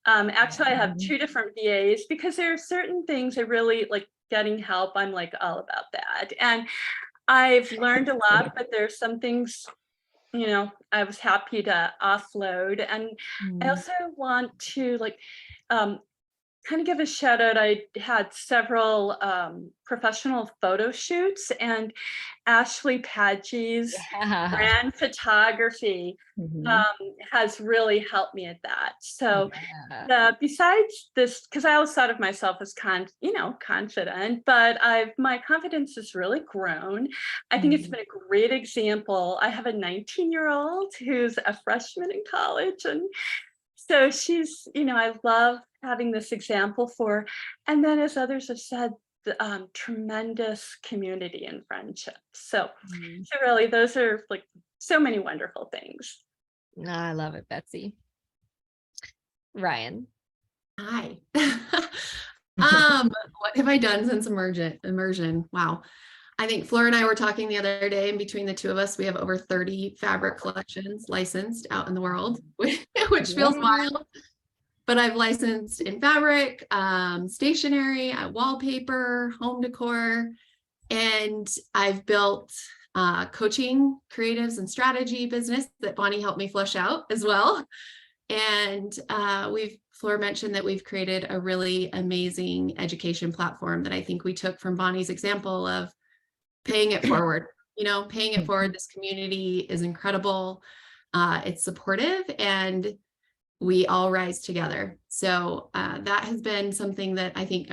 S5: Actually, I have two different VAs, because there are certain things I really like getting help. I'm like all about that, and I've learned a lot. But there's some things, you know, I was happy to offload. And I also want to like kind of give a shout out. I had several professional photo shoots, and Ashley Padgey's brand photography has really helped me at that. So besides this, because I always thought of myself as confident, but my confidence has really grown. I think it's been a great example. I have a 19-year-old who's a freshman in college, and so she's, you know, I love having this example for, and then as others have said, the tremendous community and friendship. So really, those are like so many wonderful things.
S1: I love it, Betsy. Ryan.
S6: Hi. What have I done since immersion? Wow. I think Fleur and I were talking the other day, and between the two of us, we have over 30 fabric collections licensed out in the world, which feels wild. But I've licensed in fabric, stationery, wallpaper, home decor, and I've built coaching, creatives, and strategy business that Bonnie helped me flesh out as well. And Fleur mentioned that we've created a really amazing education platform that I think we took from Bonnie's example of paying it forward. Paying it forward. This community is incredible. It's supportive, and we all rise together. So that has been something that I think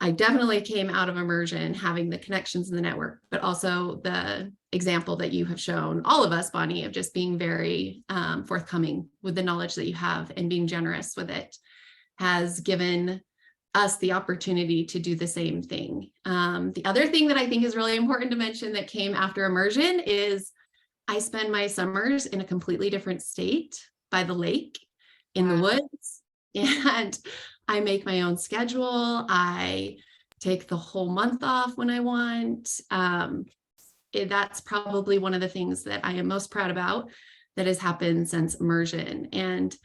S6: I definitely came out of immersion having the connections in the network, but also the example that you have shown all of us, Bonnie, of just being very forthcoming with the knowledge that you have and being generous with it has given us the opportunity to do the same thing. The other thing that I think is really important to mention that came after immersion is I spend my summers in a completely different state by the lake in the woods, and I make my own schedule. I take the whole month off when I want. That's probably one of the things that I am most proud about that has happened since immersion. And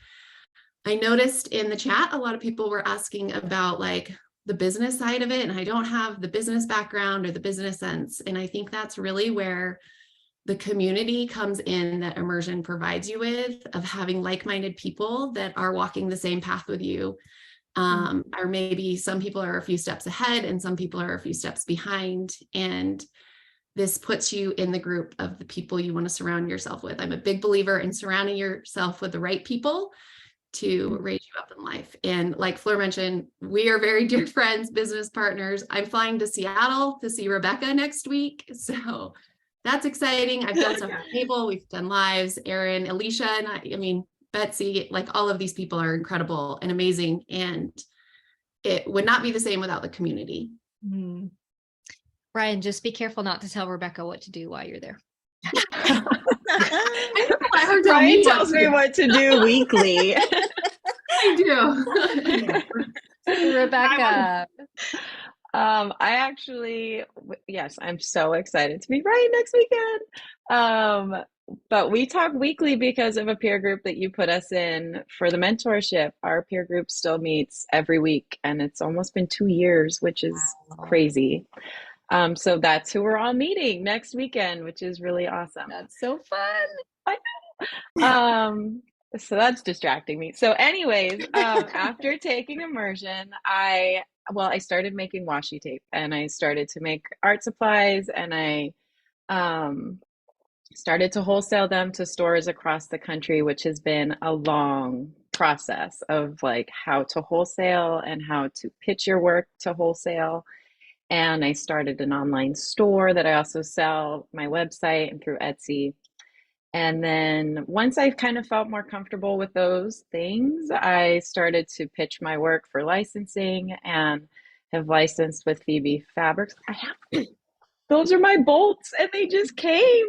S6: I noticed in the chat, a lot of people were asking about like the business side of it, and I don't have the business background or the business sense. And I think that's really where the community comes in that immersion provides you with, of having like-minded people that are walking the same path with you. Or maybe some people are a few steps ahead and some people are a few steps behind. And this puts you in the group of the people you want to surround yourself with. I'm a big believer in surrounding yourself with the right people to raise you up in life. And like Fleur mentioned, we are very dear friends, business partners. I'm flying to Seattle to see Rebecca next week. So that's exciting. I've done stuff on the table. We've done lives, Erin, Alicia, and I mean, Betsy, like all of these people are incredible and amazing. And it would not be the same without the community.
S1: Ryan, just be careful not to tell Rebecca what to do while you're there.
S7: Ryan tells me what to do weekly.
S6: I do.
S1: Rebecca.
S7: Yes, I'm so excited to meet Ryan next weekend. But we talk weekly because of a peer group that you put us in for the mentorship. Our peer group still meets every week, and it's almost been 2 years, which is crazy. So that's who we're all meeting next weekend, which is really awesome.
S1: That's so fun.
S7: I know. So that's distracting me. So anyways, after taking immersion, I started making washi tape, and I started to make art supplies, and I started to wholesale them to stores across the country, which has been a long process of like how to wholesale and how to pitch your work to wholesale. And I started an online store that I also sell my website and through Etsy. And then once I kind of felt more comfortable with those things, I started to pitch my work for licensing and have licensed with Phoebe Fabrics. Those are my bolts, and they just came.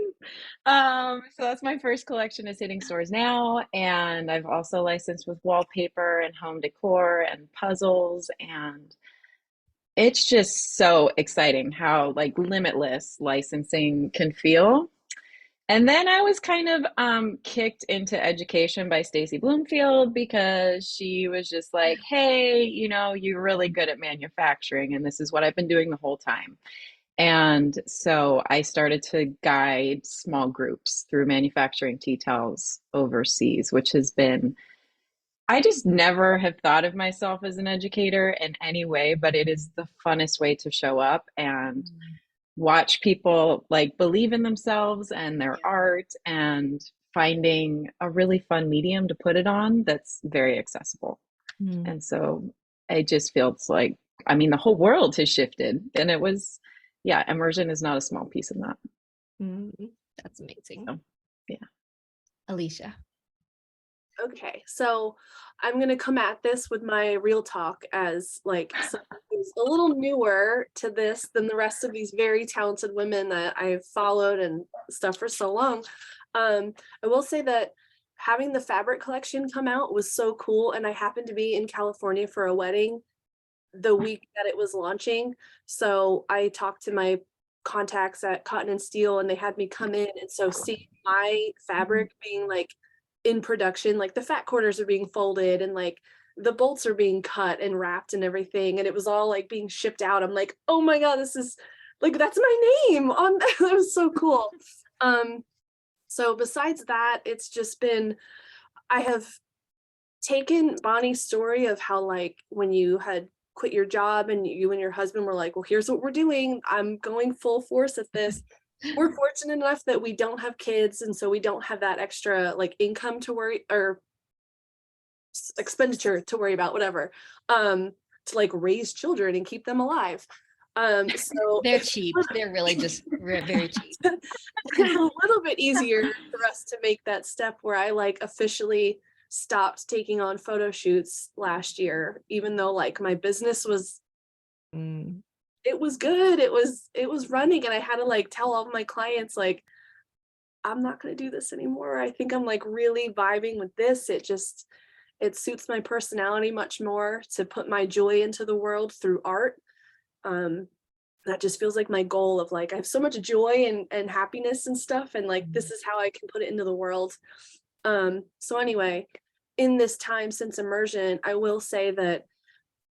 S7: So that's my first collection is hitting stores now. And I've also licensed with wallpaper and home decor and puzzles. And it's just so exciting how like limitless licensing can feel. And then I was kind of kicked into education by Stacy Bloomfield because she was just like, hey, you're really good at manufacturing, and this is what I've been doing the whole time. And so I started to guide small groups through manufacturing tea towels overseas, which has been, I just never have thought of myself as an educator in any way, but it is the funnest way to show up and watch people like believe in themselves and their art and finding a really fun medium to put it on that's very accessible. And so it just feels like, the whole world has shifted, and it was, immersion is not a small piece of that.
S1: That's amazing.
S7: So, yeah.
S1: Alicia.
S8: Okay, so I'm going to come at this with my real talk as like someone who's a little newer to this than the rest of these very talented women that I've followed and stuff for so long. I will say that having the fabric collection come out was so cool, and I happened to be in California for a wedding the week that it was launching. So I talked to my contacts at Cotton and Steel, and they had me come in. And so seeing my fabric being like in production, like the fat quarters are being folded and like the bolts are being cut and wrapped and everything, and it was all like being shipped out. I'm like, oh my God, this is like, that's my name on that. That was so cool. So besides that, it's just been, I have taken Bonnie's story of how like when you had quit your job and you and your husband were like, well, here's what we're doing. I'm going full force at this. We're fortunate enough that we don't have kids. And so we don't have that extra like income to worry or expenditure to worry about, whatever, to like raise children and keep them alive. So
S1: they're cheap. They're really just very cheap.
S8: It's a little bit easier for us to make that step where I like officially stopped taking on photo shoots last year, even though like my business was, it was good. It was running, and I had to like tell all of my clients, like, I'm not going to do this anymore. I think I'm like really vibing with this. It suits my personality much more to put my joy into the world through art. That just feels like my goal of like, I have so much joy and happiness and stuff. And like, this is how I can put it into the world. So anyway, in this time since immersion, I will say that,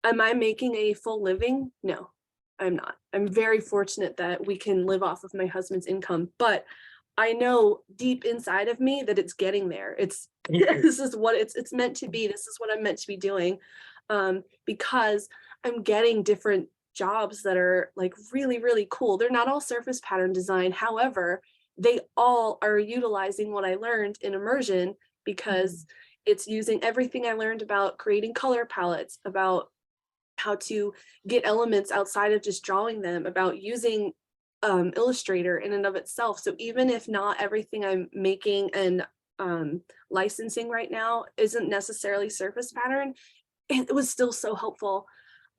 S8: am I making a full living? No, I'm not. I'm very fortunate that we can live off of my husband's income, but I know deep inside of me that it's getting there. This is what it's meant to be. This is what I'm meant to be doing, because I'm getting different jobs that are like really, really cool. They're not all surface pattern design. However, they all are utilizing what I learned in immersion, because it's using everything I learned about creating color palettes, about how to get elements outside of just drawing them, about using Illustrator in and of itself. So even if not everything I'm making and licensing right now isn't necessarily surface pattern, it was still so helpful.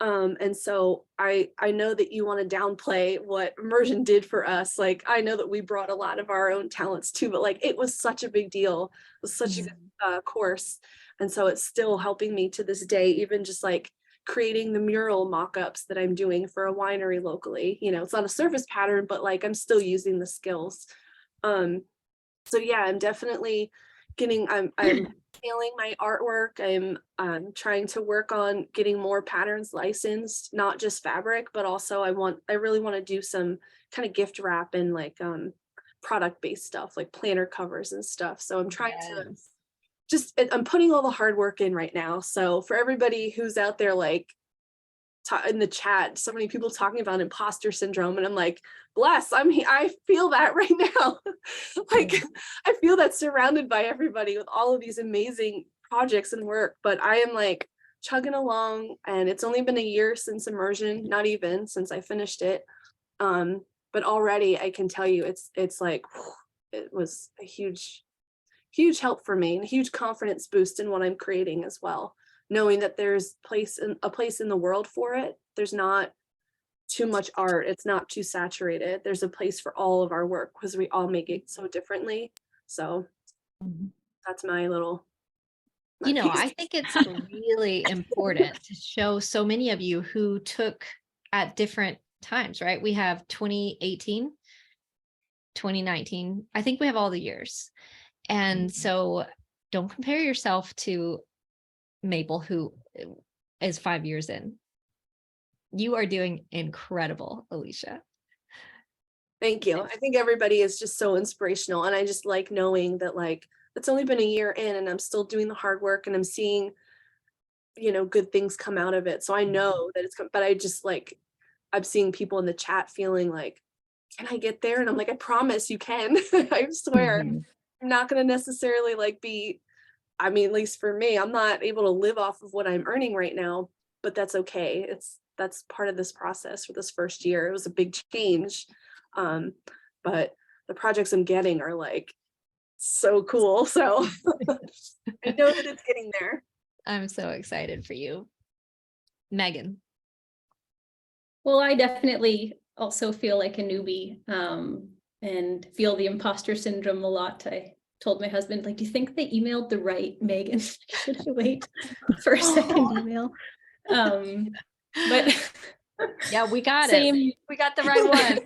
S8: And so I know that you want to downplay what immersion did for us. Like, I know that we brought a lot of our own talents too, but like, it was such a big deal. It was such a good course. And so it's still helping me to this day, even just like creating the mural mock-ups that I'm doing for a winery locally. You know, it's not a surface pattern, but like, I'm still using the skills. So yeah, I'm definitely I'm scaling my artwork. I'm trying to work on getting more patterns licensed, not just fabric, but also I really want to do some kind of gift wrap and like product-based stuff, like planner covers and stuff. So I'm trying to I'm putting all the hard work in right now. So for everybody who's out there, like in the chat, so many people talking about imposter syndrome, and I'm like, bless, I feel that right now. Like, I feel that surrounded by everybody with all of these amazing projects and work, but I am like chugging along, and it's only been a year since immersion, not even since I finished it. But already I can tell you it's like, it was a huge help for me, and a huge confidence boost in what I'm creating as well. Knowing that there's a place in the world for it. There's not too much art. It's not too saturated. There's a place for all of our work, because we all make it so differently. So that's my little,
S1: you know, I think it's really important to show so many of you who took at different times, right? We have 2018, 2019. I think we have all the years. And so don't compare yourself to Maple, who is 5 years in. You are doing incredible, Alicia.
S8: Thank you. I think everybody is just so inspirational, and I just like knowing that like it's only been a year in, and I'm still doing the hard work, and I'm seeing, you know, good things come out of it. So I know that it's, but I just like, I'm seeing people in the chat feeling like, can I get there? And I'm like, I promise you can. I swear. I'm not going to necessarily like be, I mean, at least for me, I'm not able to live off of what I'm earning right now, but that's okay. That's part of this process for this first year. It was a big change. But the projects I'm getting are like so cool. So I know that it's getting there.
S1: I'm so excited for you. Megan.
S9: Well, I definitely also feel like a newbie and feel the imposter syndrome a lot. I told my husband, like, do you think they emailed the right Megan? Should I wait for a second email? But
S1: Yeah, we got
S9: same.
S1: it. We got the right one.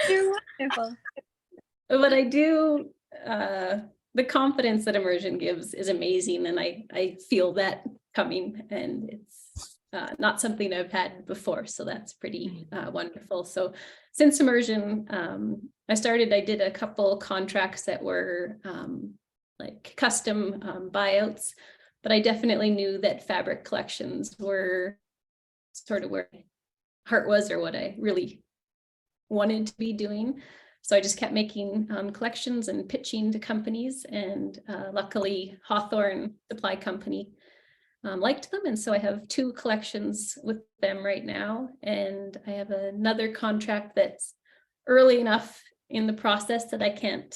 S4: You're wonderful.
S9: But I do, the confidence that immersion gives is amazing. And I feel that coming, and it's not something I've had before. So that's pretty wonderful. So since immersion, I did a couple contracts that were like custom buyouts, but I definitely knew that fabric collections were sort of where my heart was, or what I really wanted to be doing. So I just kept making collections and pitching to companies, and luckily Hawthorne Supply Company liked them. And so I have 2 collections with them right now. And I have another contract that's early enough in the process that I can't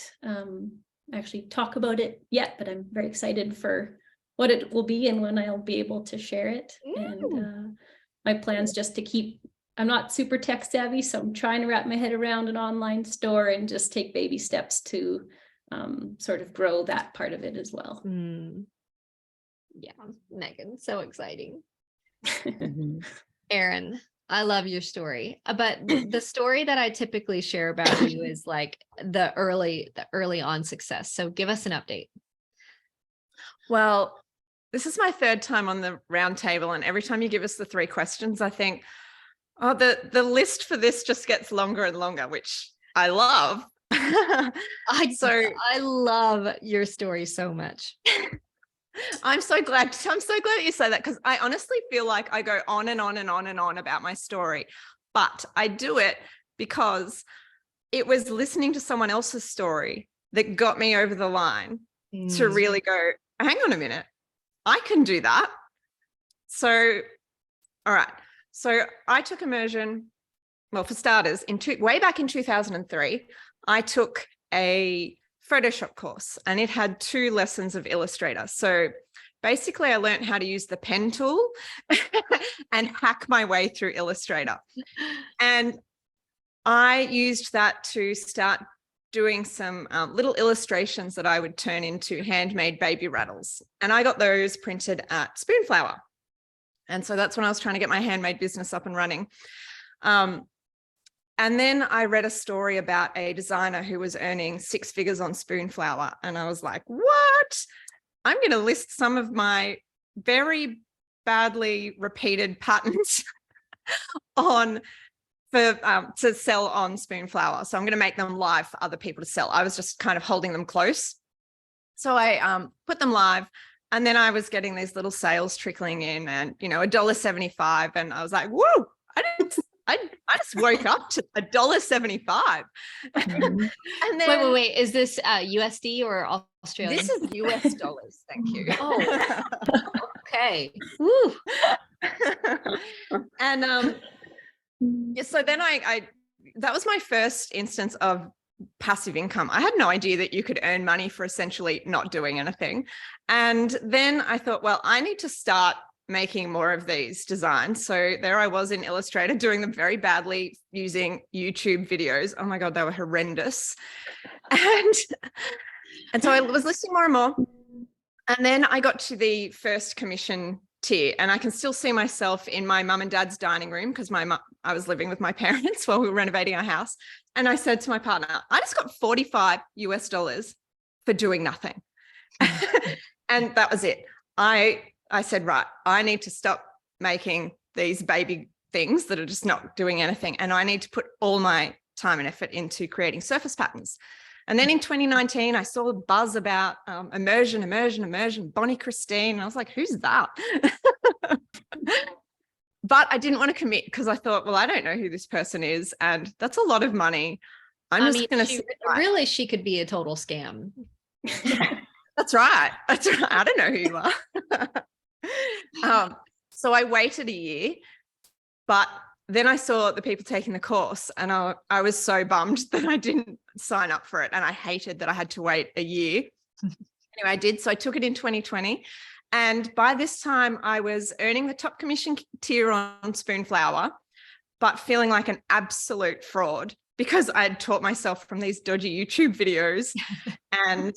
S9: actually talk about it yet, but I'm very excited for what it will be and when I'll be able to share it. And my plan's just to keep, I'm not super tech savvy, so I'm trying to wrap my head around an online store and just take baby steps to sort of grow that part of it as well.
S1: Yeah, Megan, so exciting. Erin, I love your story, but the story that I typically share about you is like the early on success. So give us an update.
S10: Well, this is my 3rd time on the round table, and every time you give us the 3 questions, I think, oh, the list for this just gets longer and longer, which I love.
S1: I love your story so much.
S10: I'm so glad that you say that, because I honestly feel like I go on and on and on and on about my story, but I do it because it was listening to someone else's story that got me over the line to really go, hang on a minute, I can do that. So, all right. So I took immersion. Well, for starters, way back in 2003, I took a Photoshop course, and it had 2 lessons of Illustrator. So basically I learned how to use the pen tool and hack my way through Illustrator. And I used that to start doing some little illustrations that I would turn into handmade baby rattles. And I got those printed at Spoonflower. And so that's when I was trying to get my handmade business up and running. And then I read a story about a designer who was earning 6 figures on Spoonflower. And I was like, what? I'm going to list some of my very badly repeated patterns to sell on Spoonflower. So I'm going to make them live for other people to sell. I was just kind of holding them close. So I put them live, and then I was getting these little sales trickling in, and, you know, $1.75. And I was like, whoa, I just woke up to $1.75. And then
S1: Wait. Is this USD or Australian?
S10: This is US dollars. Thank you.
S1: Oh, okay. Woo.
S10: And so then that was my first instance of passive income. I had no idea that you could earn money for essentially not doing anything. And then I thought, well, I need to start making more of these designs. So there I was in Illustrator doing them very badly using YouTube videos. Oh my God, they were horrendous. And so I was listing more and more. And then I got to the first commission tier, and I can still see myself in my mum and dad's dining room, because I was living with my parents while we were renovating our house. And I said to my partner, I just got $45 for doing nothing. And that was it. I said, right, I need to stop making these baby things that are just not doing anything. And I need to put all my time and effort into creating surface patterns. And then in 2019, I saw a buzz about immersion, bonniechristine. And I was like, who's that? But I didn't want to commit, because I thought, well, I don't know who this person is, and that's a lot of money.
S1: Really, she could be a total scam.
S10: That's right. I don't know who you are. So I waited a year, but then I saw the people taking the course, and I was so bummed that I didn't sign up for it. And I hated that I had to wait a year. Anyway, I did. So I took it in 2020. And by this time I was earning the top commission tier on Spoonflower, but feeling like an absolute fraud, because I had taught myself from these dodgy YouTube videos. And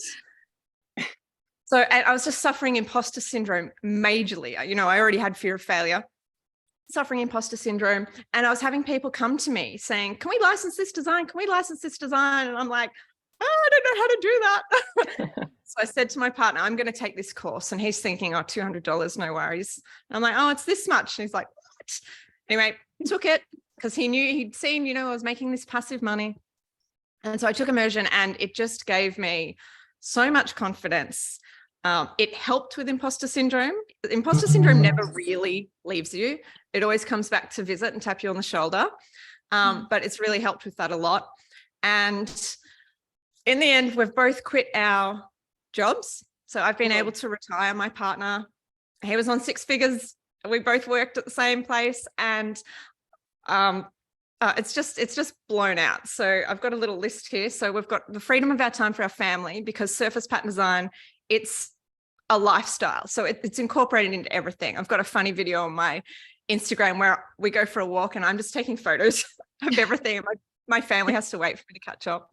S10: so I was just suffering imposter syndrome majorly. You know, I already had fear of failure. suffering imposter syndrome, and I was having people come to me saying, can we license this design? Can we license this design? And I'm like, oh, I don't know how to do that. So I said to my partner, I'm going to take this course. And he's thinking, oh, $200, no worries. And I'm like, oh, it's this much. And he's like, what? Anyway, took it because he'd seen, you know, I was making this passive money. And so I took Immersion, and it just gave me so much confidence. It helped with imposter syndrome. Imposter syndrome never really leaves you. It always comes back to visit and tap you on the shoulder. But it's really helped with that a lot. And in the end, we've both quit our jobs. So I've been able to retire. My partner, he was on 6 figures. We both worked at the same place, and it's just blown out. So I've got a little list here. So we've got the freedom of our time for our family, because surface pattern design, it's a lifestyle. So it's incorporated into everything. I've got a funny video on my Instagram where we go for a walk and I'm just taking photos of everything. And my family has to wait for me to catch up.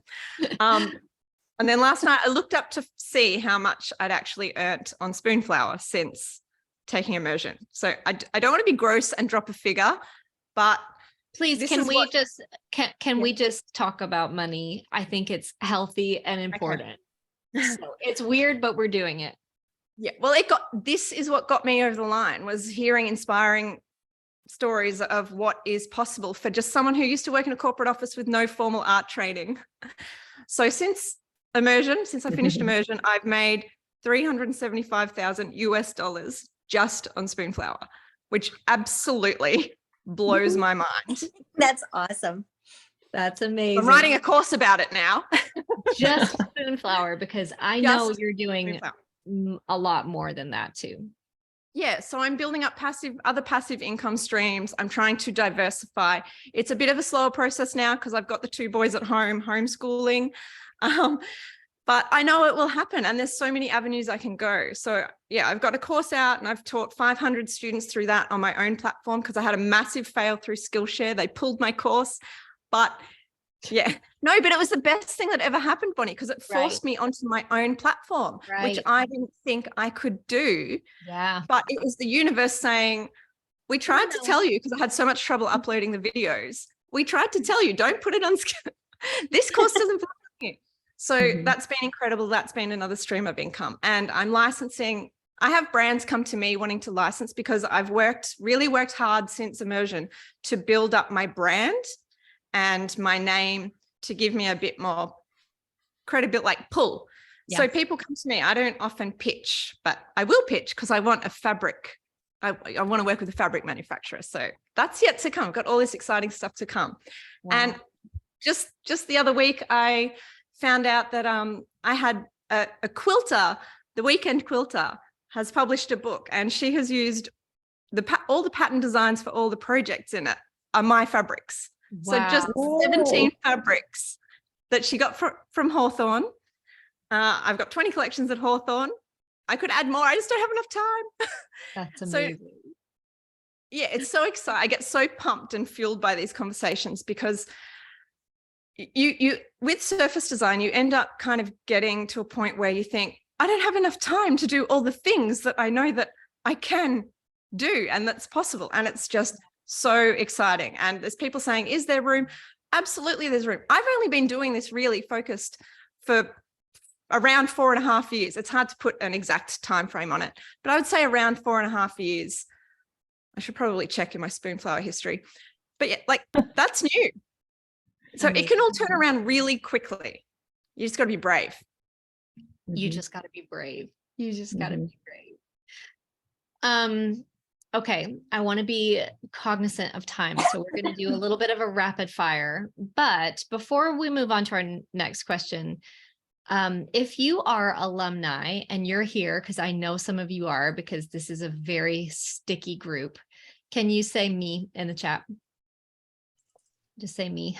S10: And then last night I looked up to see how much I'd actually earned on Spoonflower since taking Immersion. So I don't want to be gross and drop a figure, but
S1: please, can we just talk about money? I think it's healthy and important. Okay. So it's weird, but we're doing it.
S10: Yeah. Well, this is what got me over the line, was hearing inspiring stories of what is possible for just someone who used to work in a corporate office with no formal art training. So since I finished Immersion, I've made $375,000 just on Spoonflower, which absolutely blows my mind.
S4: That's awesome.
S1: That's amazing.
S10: I'm writing a course about it now.
S1: Just Spoonflower, because I know you're doing a lot more than that too.
S10: Yeah, so I'm building up other passive income streams. I'm trying to diversify. It's a bit of a slower process now because I've got the 2 boys at home, homeschooling. But I know it will happen, and there's so many avenues I can go. So yeah, I've got a course out, and I've taught 500 students through that on my own platform because I had a massive fail through Skillshare. They pulled my course, but yeah, no, but it was the best thing that ever happened, Bonnie, because it forced me onto my own platform, which I didn't think I could do.
S1: Yeah.
S10: But it was the universe saying, we tried to tell you, because I had so much trouble uploading the videos. We tried to tell you, don't put it on. This course doesn't fit you. So that's been incredible. That's been another stream of income. And I'm licensing. I have brands come to me wanting to license because I've really worked hard since Immersion to build up my brand and my name to give me a bit more credibility, like pull. Yeah. So people come to me. I don't often pitch, but I will pitch because I want a fabric. I want to work with a fabric manufacturer. So that's yet to come. I've got all this exciting stuff to come. Wow. And just the other week, I found out that I had a quilter, the Weekend Quilter, has published a book, and she has used all the pattern designs for all the projects in it are my fabrics. Wow. So just 17 fabrics that she got from Hawthorne. I've got 20 collections at Hawthorne. I could add more. I just don't have enough time.
S1: That's amazing.
S10: So, yeah, it's so exciting. I get so pumped and fueled by these conversations because you with surface design, you end up kind of getting to a point where you think, I don't have enough time to do all the things that I know that I can do and that's possible. And it's just so exciting. And there's people saying, is there room? Absolutely, there's room. I've only been doing this really focused for around 4.5 years. It's hard to put an exact time frame on it, but I would say around 4.5 years. I should probably check in my Spoonflower history, but yeah, like that's new. So it can all turn around really quickly. You just got to be brave.
S1: You just got to be brave. You just got to be brave. Okay, I want to be cognizant of time, so we're going to do a little bit of a rapid fire. But before we move on to our next question, if you are alumni and you're here, because I know some of you are, because this is a very sticky group, can you say me in the chat? Just say me.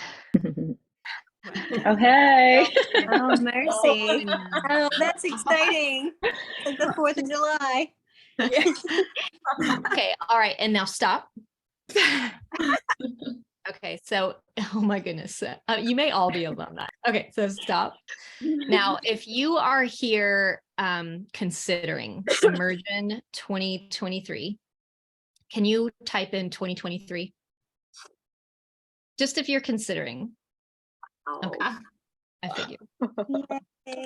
S7: Okay.
S4: Oh, mercy. Oh, that's exciting. Like the 4th of July.
S1: Okay, all right, and now stop. Okay, so, oh my goodness, you may all be alumni. Okay, so stop. Now, if you are here considering Immersion 2023, Can you type in 2023? Just if you're considering. Okay, I figure.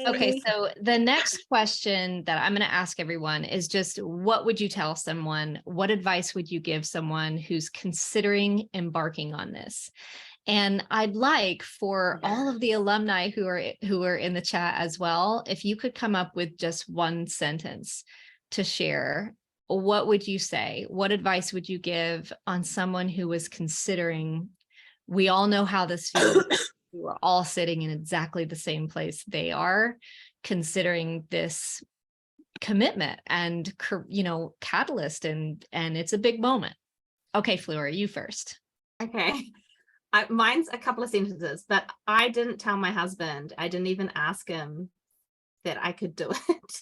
S1: Okay, so the next question that I'm going to ask everyone is just, what would you tell someone? What advice would you give someone who's considering embarking on this? And I'd like for all of the alumni who are in the chat as well, if you could come up with just one sentence to share, what would you say? What advice would you give on someone who was considering? We all know how this feels. We're all sitting in exactly the same place they are, considering this commitment and, catalyst, and it's a big moment. Okay, Fleur, you first.
S2: Okay. Mine's a couple of sentences, but I didn't tell my husband. I didn't even ask him that I could do it.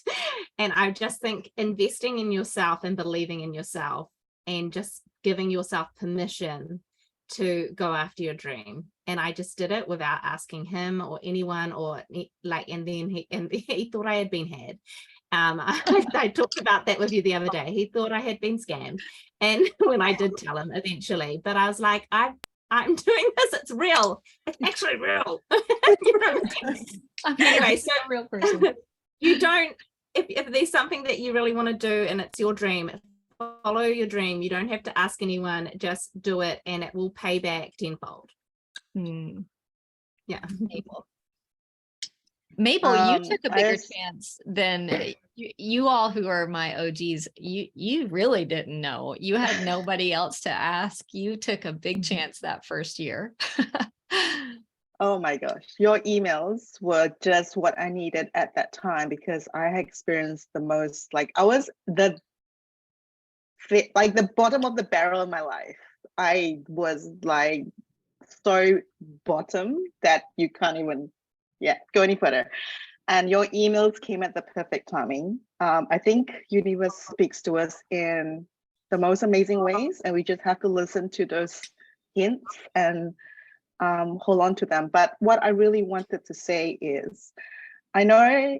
S2: And I just think investing in yourself and believing in yourself and just giving yourself permission to go after your dream. And I just did it without asking him or anyone, or and then he thought I had been had. I talked about that with you the other day. He thought I had been scammed. And when I did tell him eventually, but I was like, I'm doing this. It's real. It's actually real. Anyway, so
S1: a real person.
S2: You don't, if there's something that you really want to do and it's your dream, follow your dream. You don't have to ask anyone, just do it and it will pay back tenfold. Yeah.
S1: Mabel, you took a bigger chance than you all who are my OGs. You really didn't know. You had nobody else to ask. You took a big chance that first year.
S3: Oh my gosh, your emails were just what I needed at that time, because I had experienced the most, I was the bottom of the barrel in my life. I was so bottom that you can't even go any further. And your emails came at the perfect timing. I think universe speaks to us in the most amazing ways, and we just have to listen to those hints and hold on to them. But what I really wanted to say is, I know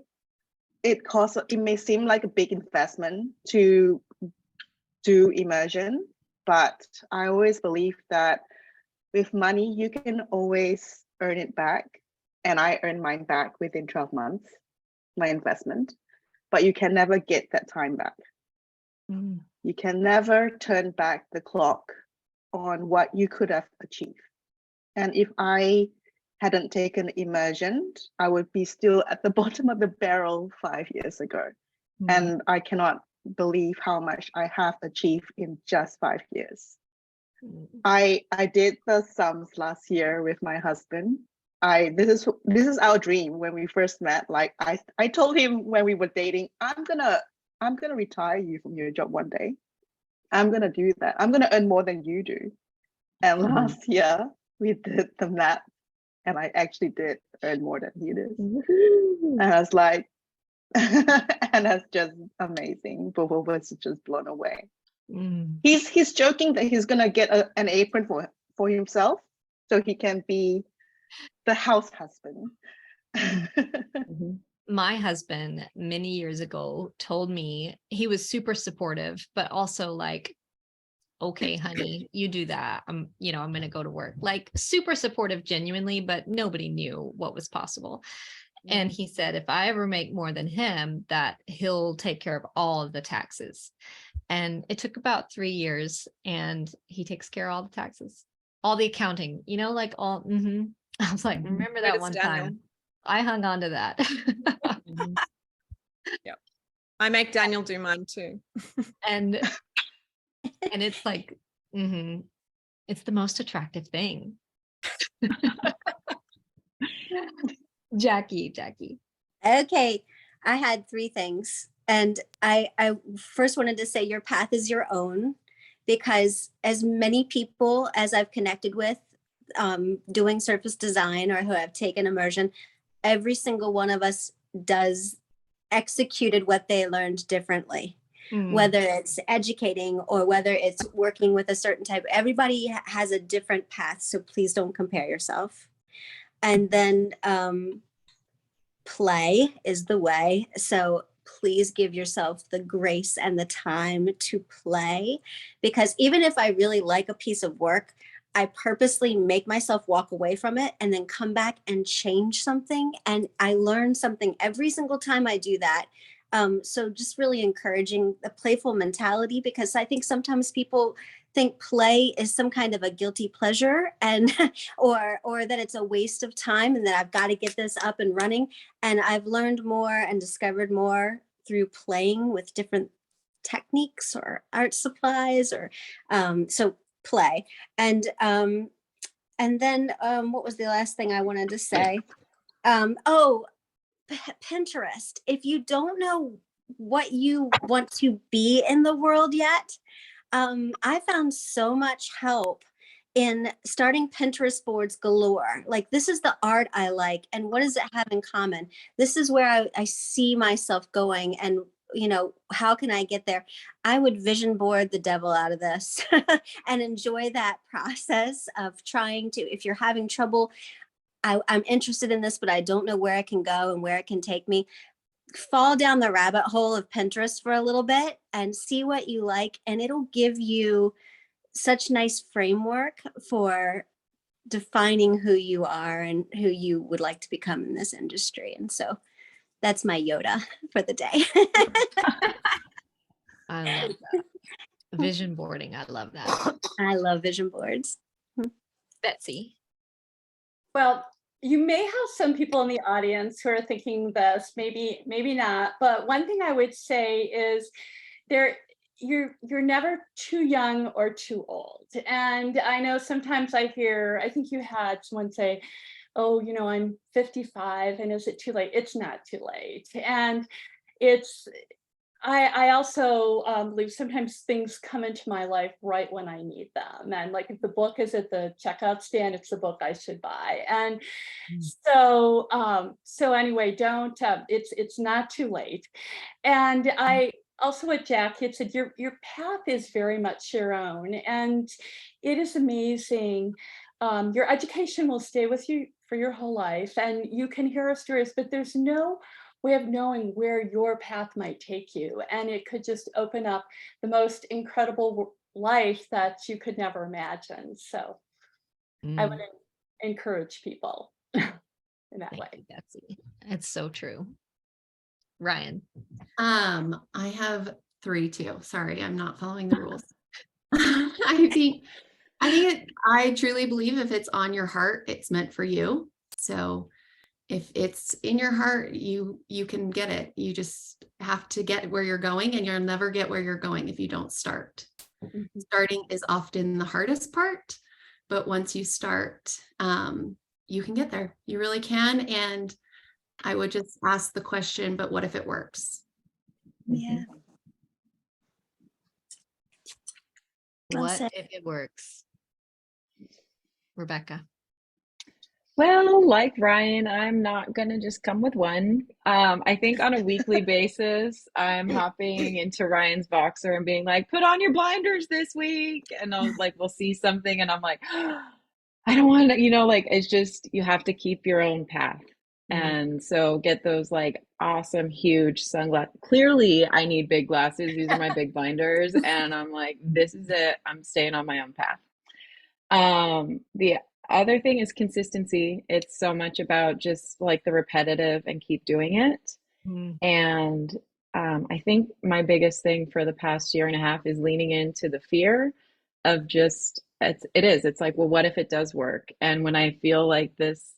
S3: it may seem like a big investment to do immersion, but I always believe that with money, you can always earn it back. And I earned mine back within 12 months, my investment, but you can never get that time back. You can never turn back the clock on what you could have achieved. And if I hadn't taken immersion, I would be still at the bottom of the barrel 5 years ago. And I cannot believe how much I have achieved in just 5 years. I did the sums last year with my husband. This is our dream when we first met. I told him when we were dating, I'm gonna retire you from your job one day. I'm gonna do that. I'm gonna earn more than you do. And last year we did the math, and I actually did earn more than he did. And I was like, and that's just amazing. Both of us are just blown away. He's joking that he's gonna get an apron for himself so he can be the house husband.
S1: My husband many years ago told me, he was super supportive, but also okay, honey, you do that. I'm going to go to work. Super supportive, genuinely, but nobody knew what was possible. And he said, if I ever make more than him, that he'll take care of all of the taxes. And it took about 3 years, and he takes care of all the taxes, all the accounting, all. I was like, remember that one time? I hung on to that.
S10: Yeah, I make Daniel do mine too.
S1: And it's it's the most attractive thing. Jackie.
S4: Okay, I had 3 things. And I first wanted to say your path is your own, because as many people as I've connected with doing surface design or who have taken immersion, every single one of us executed what they learned differently. Whether it's educating or whether it's working with a certain type, everybody has a different path. So please don't compare yourself. And then play is the way. So please give yourself the grace and the time to play. Because even if I really like a piece of work, I purposely make myself walk away from it and then come back and change something. And I learn something every single time I do that. So just really encouraging the playful mentality, because I think sometimes people think play is some kind of a guilty pleasure, and or that it's a waste of time and that I've got to get this up and running. And I've learned more and discovered more through playing with different techniques or art supplies, or so play. And then what was the last thing I wanted to say? Pinterest. If you don't know what you want to be in the world yet, I found so much help in starting Pinterest boards galore. Like, this is the art I like, and what does it have in common? This is where I see myself going, and how can I get there? I would vision board the devil out of this and enjoy that process of trying to, if you're having trouble, I'm interested in this, but I don't know where I can go and where it can take me. Fall down the rabbit hole of Pinterest for a little bit and see what you like. And it'll give you such nice framework for defining who you are and who you would like to become in this industry. And so that's my Yoda for the day.
S1: I love that. Vision boarding. I love that.
S4: I love vision boards.
S1: Betsy.
S5: Well, you may have some people in the audience who are thinking this, maybe not. But one thing I would say is you're never too young or too old. And I know sometimes I think you had someone say, oh, I'm 55 and is it too late? It's not too late. And I also believe sometimes things come into my life right when I need them. And like, if the book is at the checkout stand, it's the book I should buy. And so anyway, don't, it's not too late. And I also, what Jack had said, your path is very much your own, and it is amazing. Your education will stay with you for your whole life, and you can hear our stories, but there's no way of knowing where your path might take you. And it could just open up the most incredible life that you could never imagine. So I would encourage people in that way.
S1: Betsy. It's so true. Ryan.
S6: I have 3 too. Sorry, I'm not following the rules. I truly believe if it's on your heart, it's meant for you. So if it's in your heart, you can get it. You just have to get where you're going, and you'll never get where you're going if you don't start. Mm-hmm. Starting is often the hardest part, but once you start, you can get there. You really can. And I would just ask the question, but what if it works?
S4: Yeah.
S1: What if it works? Rebecca.
S7: Well, like Ryan, I'm not going to just come with one. I think on a weekly basis, I'm hopping into Ryan's Voxer and being like, put on your blinders this week. And I was like, we'll see something. And I'm like, I don't want to, it's just, you have to keep your own path. And so get those like awesome, huge sunglasses. Clearly, I need big glasses. These are my big blinders. And I'm like, this is it. I'm staying on my own path. The other thing is consistency. It's so much about just like the repetitive and keep doing it. And I think my biggest thing for the past year and a half is leaning into the fear of just, it's like, well, what if it does work? And when I feel like this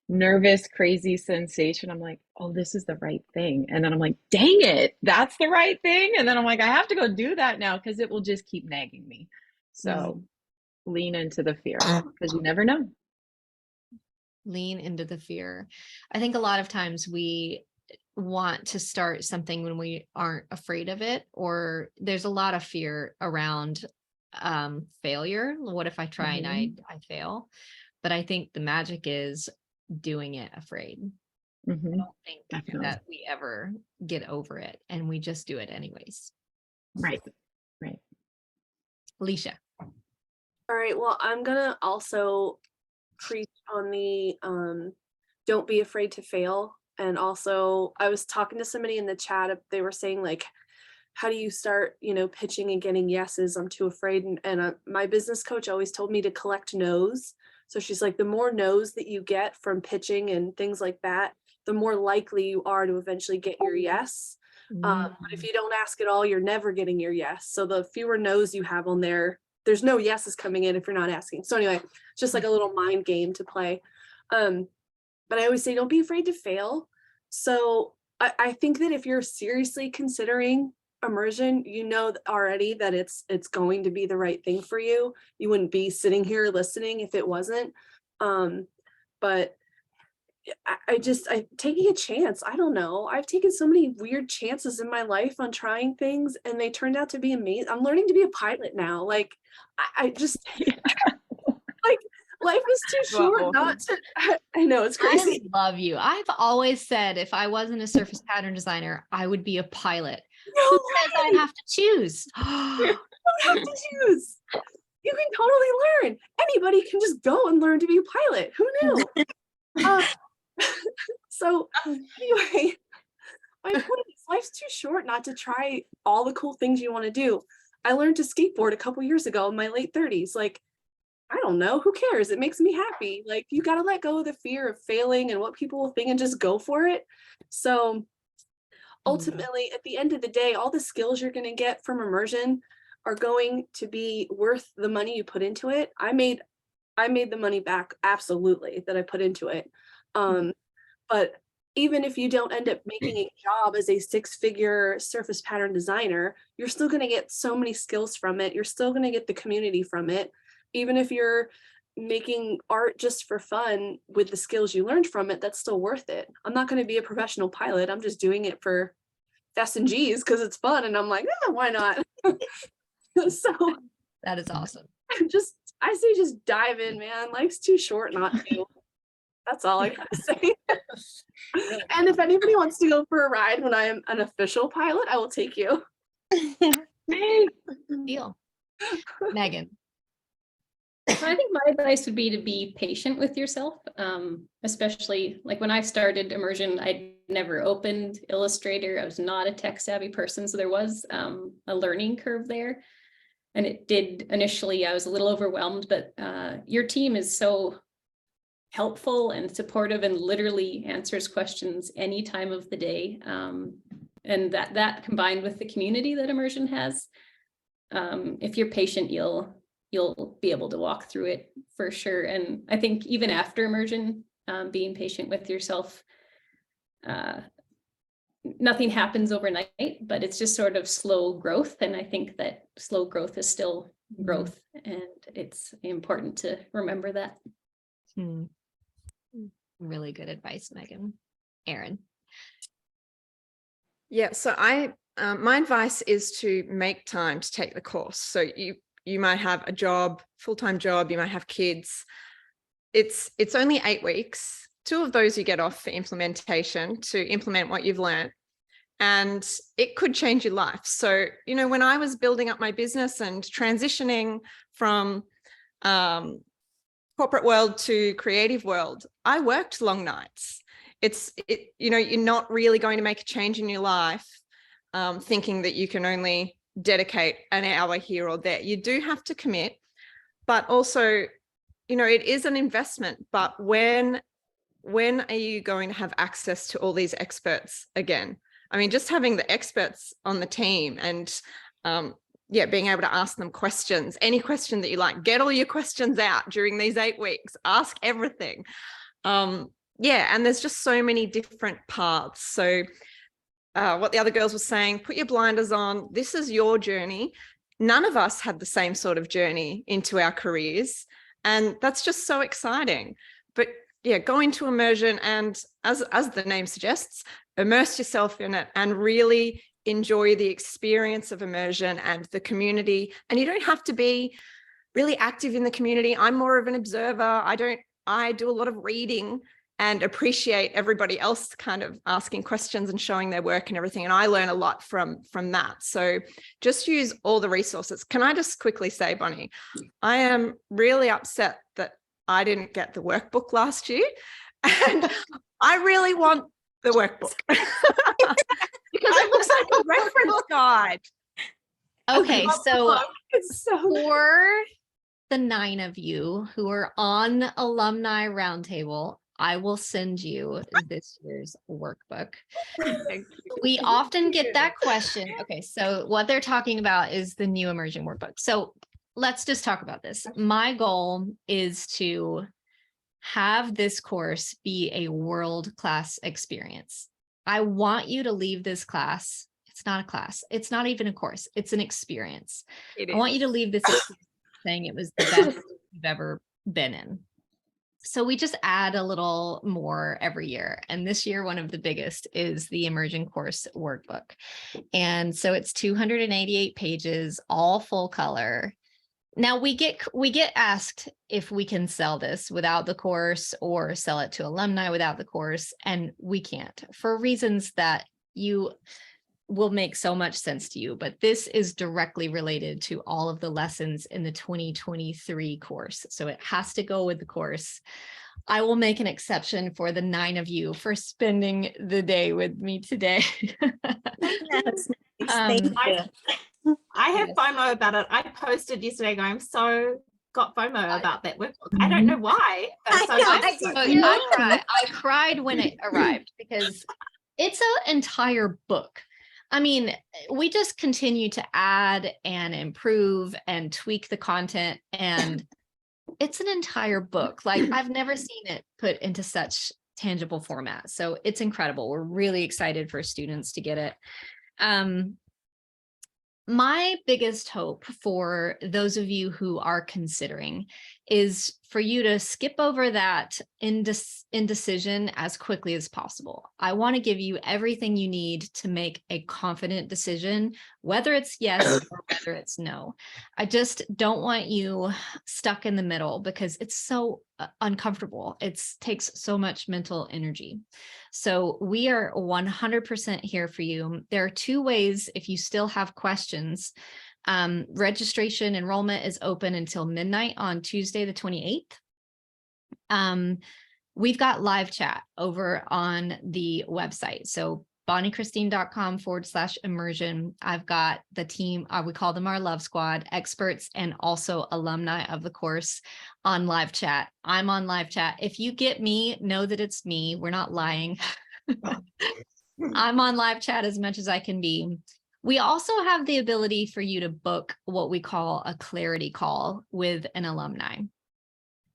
S7: nervous, crazy sensation, I'm like, oh, this is the right thing. And then I'm like, dang it, that's the right thing. And then I'm like, I have to go do that now because it will just keep nagging me. So lean into the fear because you never know.
S1: Lean into the fear. I think a lot of times we want to start something when we aren't afraid of it, or there's a lot of fear around failure. What if I try and I fail? But I think the magic is doing it afraid. I don't think that we ever get over it, and we just do it anyways.
S7: Right.
S1: Alicia.
S8: All right, well, I'm gonna also preach on the don't be afraid to fail. And also I was talking to somebody in the chat, they were saying like, how do you start, pitching and getting yeses? I'm too afraid. And my business coach always told me to collect no's. So she's like, the more no's that you get from pitching and things like that, the more likely you are to eventually get your yes. But if you don't ask at all, you're never getting your yes. So the fewer no's you have on there, there's no yeses coming in if you're not asking. So anyway, just like a little mind game to play. But I always say, don't be afraid to fail. So I think that if you're seriously considering immersion, already that it's going to be the right thing for you. You wouldn't be sitting here listening if it wasn't. But I taking a chance. I don't know. I've taken so many weird chances in my life on trying things, and they turned out to be amazing. I'm learning to be a pilot now. Like I just like life is too short not to. I know it's crazy.
S1: I love you. I've always said if I wasn't a surface pattern designer, I would be a pilot.
S8: No
S1: Who says I have to choose?
S8: You don't have to choose. You can totally learn. Anybody can just go and learn to be a pilot. Who knew? So anyway, my point is life's too short not to try all the cool things you want to do. I learned to skateboard a couple years ago in my late 30s. Like, I don't know, who cares? It makes me happy. Like, you got to let go of the fear of failing and what people will think and just go for it. So ultimately, at the end of the day, all the skills you're going to get from immersion are going to be worth the money you put into it. I made the money back, absolutely, that I put into it. But even if you don't end up making a job as a 6-figure surface pattern designer, you're still going to get so many skills from it. You're still going to get the community from it. Even if you're making art just for fun with the skills you learned from it, that's still worth it. I'm not going to be a professional pilot. I'm just doing it for F's and G's because it's fun. And I'm like, why not? So
S1: that is awesome.
S8: I say just dive in, man. Life's too short not to. That's all I gotta say. And if anybody wants to go for a ride when I am an official pilot, I will take you.
S1: Deal. Megan.
S9: So I think my advice would be to be patient with yourself, especially like when I started immersion, I'd never opened Illustrator. I was not a tech savvy person. So there was a learning curve there. And it did initially, I was a little overwhelmed, but your team is so helpful and supportive and literally answers questions any time of the day. And that combined with the community that immersion has, if you're patient, you'll be able to walk through it for sure. And I think even after immersion, being patient with yourself, nothing happens overnight, but it's just sort of slow growth. And I think that slow growth is still growth, and it's important to remember that.
S1: Really good advice, Megan. Erin.
S10: Yeah, so my advice is to make time to take the course. So you might have a job, full-time job, you might have kids. It's only 8 weeks. 2 of those you get off for implementation to implement what you've learned. And it could change your life. So, when I was building up my business and transitioning from corporate world to creative world, I worked long nights. You're not really going to make a change in your life thinking that you can only dedicate an hour here or there. You do have to commit, but also, it is an investment. But when are you going to have access to all these experts again? I mean, just having the experts on the team and being able to ask them questions, any question that you like, get all your questions out during these 8 weeks, ask everything. And there's just so many different paths. So what the other girls were saying, put your blinders on. This is your journey. None of us had the same sort of journey into our careers. And that's just so exciting. But go into immersion and as the name suggests, immerse yourself in it and really enjoy the experience of immersion and the community. And you don't have to be really active in the community. I'm more of an observer. I do a lot of reading and appreciate everybody else kind of asking questions and showing their work and everything. And I learn a lot from that. So just use all the resources. Can I just quickly say, Bonnie, I am really upset that I didn't get the workbook last year. And I really want The workbook.
S1: Because it looks like
S10: a reference guide.
S1: Okay, so
S8: It's so
S1: for the 9 of you who are on Alumni Roundtable, I will send you this year's workbook. We often get that question. Okay, so what they're talking about is the new Immersion workbook. So let's just talk about this. My goal is to have this course be a world-class experience. I want you to leave this class. It's not a class. It's not even a course. It's an experience. I want you to leave this experience saying it was the best you've ever been in. So we just add a little more every year. And this year, one of the biggest is the Immersion Course workbook. And so it's 288 pages, all full color. Now we get asked if we can sell this without the course or sell it to alumni without the course, and we can't for reasons that you will make so much sense to you, but this is directly related to all of the lessons in the 2023 course. So it has to go with the course. I will make an exception for the 9 of you for spending the day with me today.
S4: That's nice. Thank you.
S2: I have FOMO about it. I posted yesterday going, I'm so got FOMO about that workbook. I don't know why.
S1: I cried when it arrived because it's an entire book. I mean, we just continue to add and improve and tweak the content, and it's an entire book. Like, I've never seen it put into such tangible format. So it's incredible. We're really excited for students to get it. My biggest hope for those of you who are considering is for you to skip over that indecision as quickly as possible. I want to give you everything you need to make a confident decision, whether it's yes or whether it's no. I just don't want you stuck in the middle because it's so uncomfortable. It takes so much mental energy. So we are 100% here for you. There are 2 ways if you still have questions. Registration enrollment is open until midnight on Tuesday, the 28th. We've got live chat over on the website. So bonniechristine.com/immersion. I've got the team, we call them our love squad, experts and also alumni of the course on live chat. I'm on live chat. If you get me, know that it's me. We're not lying. I'm on live chat as much as I can be. We also have the ability for you to book what we call a clarity call with an alumni.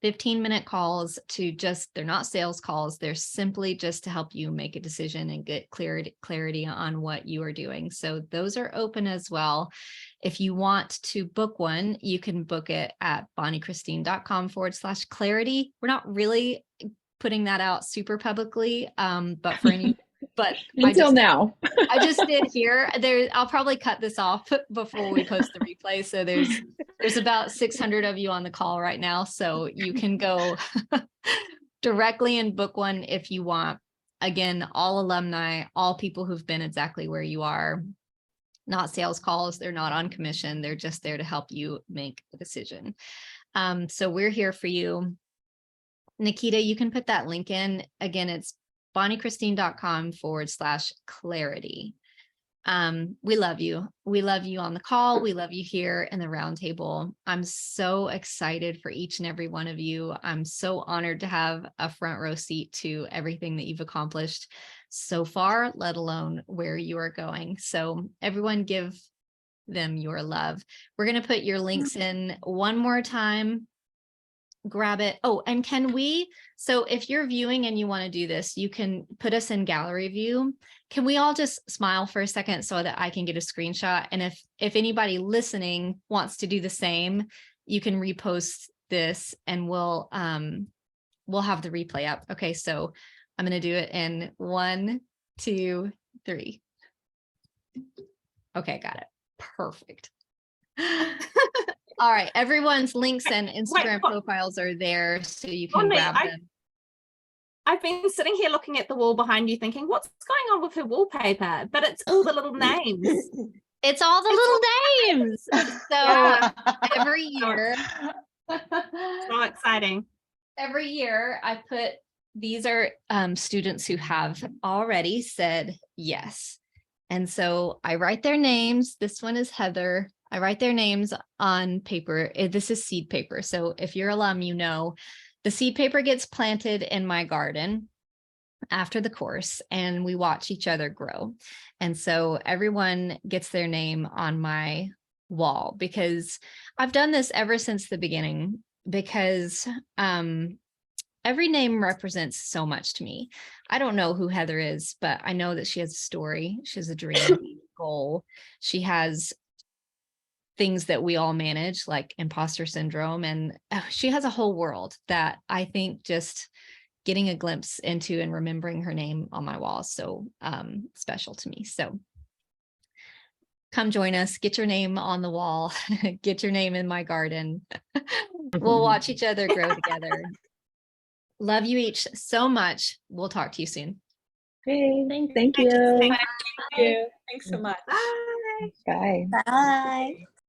S1: 15-minute calls to they're not sales calls. They're simply just to help you make a decision and get clarity on what you are doing. So those are open as well. If you want to book one, you can book it at bonniechristine.com/clarity. We're not really putting that out super publicly, but for any but
S7: now.
S1: I just did here. I'll probably cut this off before we post the replay. So there's about 600 of you on the call right now. So you can go directly and book one if you want. Again, all alumni, all people who've been exactly where you are, not sales calls. They're not on commission. They're just there to help you make a decision. So we're here for you. Nikita, you can put that link in. Again, it's bonniechristine.com/clarity. We love you. We love you on the call. We love you here in the roundtable. I'm so excited for each and every one of you. I'm so honored to have a front row seat to everything that you've accomplished so far, let alone where you are going. So everyone give them your love. We're going to put your links in one more time. Grab it. Oh, and so if you're viewing and you want to do this, you can put us in gallery view. Can we all just smile for a second so that I can get a screenshot? And if anybody listening wants to do the same, you can repost this and we'll have the replay up. Okay, so I'm going to do it in 1, 2, 3. Okay, got it. Perfect. All right, everyone's links and Instagram profiles are there, so you can grab them.
S2: I've been sitting here looking at the wall behind you thinking, what's going on with her wallpaper? But it's all the little names.
S1: It's all the little names. So every year.
S2: So exciting.
S1: Every year I put these are students who have already said yes. And so I write their names. This one is Heather. I write their names on paper. This is seed paper. So if you're alum, you know, the seed paper gets planted in my garden after the course, and we watch each other grow. And so everyone gets their name on my wall, because I've done this ever since the beginning, because every name represents so much to me. I don't know who Heather is, but I know that she has a story. She has a dream, goal. She has things that we all manage, like imposter syndrome. And she has a whole world that I think just getting a glimpse into and remembering her name on my wall is so special to me. So come join us, get your name on the wall, get your name in my garden. We'll watch each other grow together. Love you each so much. We'll talk to you soon.
S7: Hey, thank you.
S5: Thank you. Thanks so much.
S2: Bye.
S7: Bye.
S4: Bye.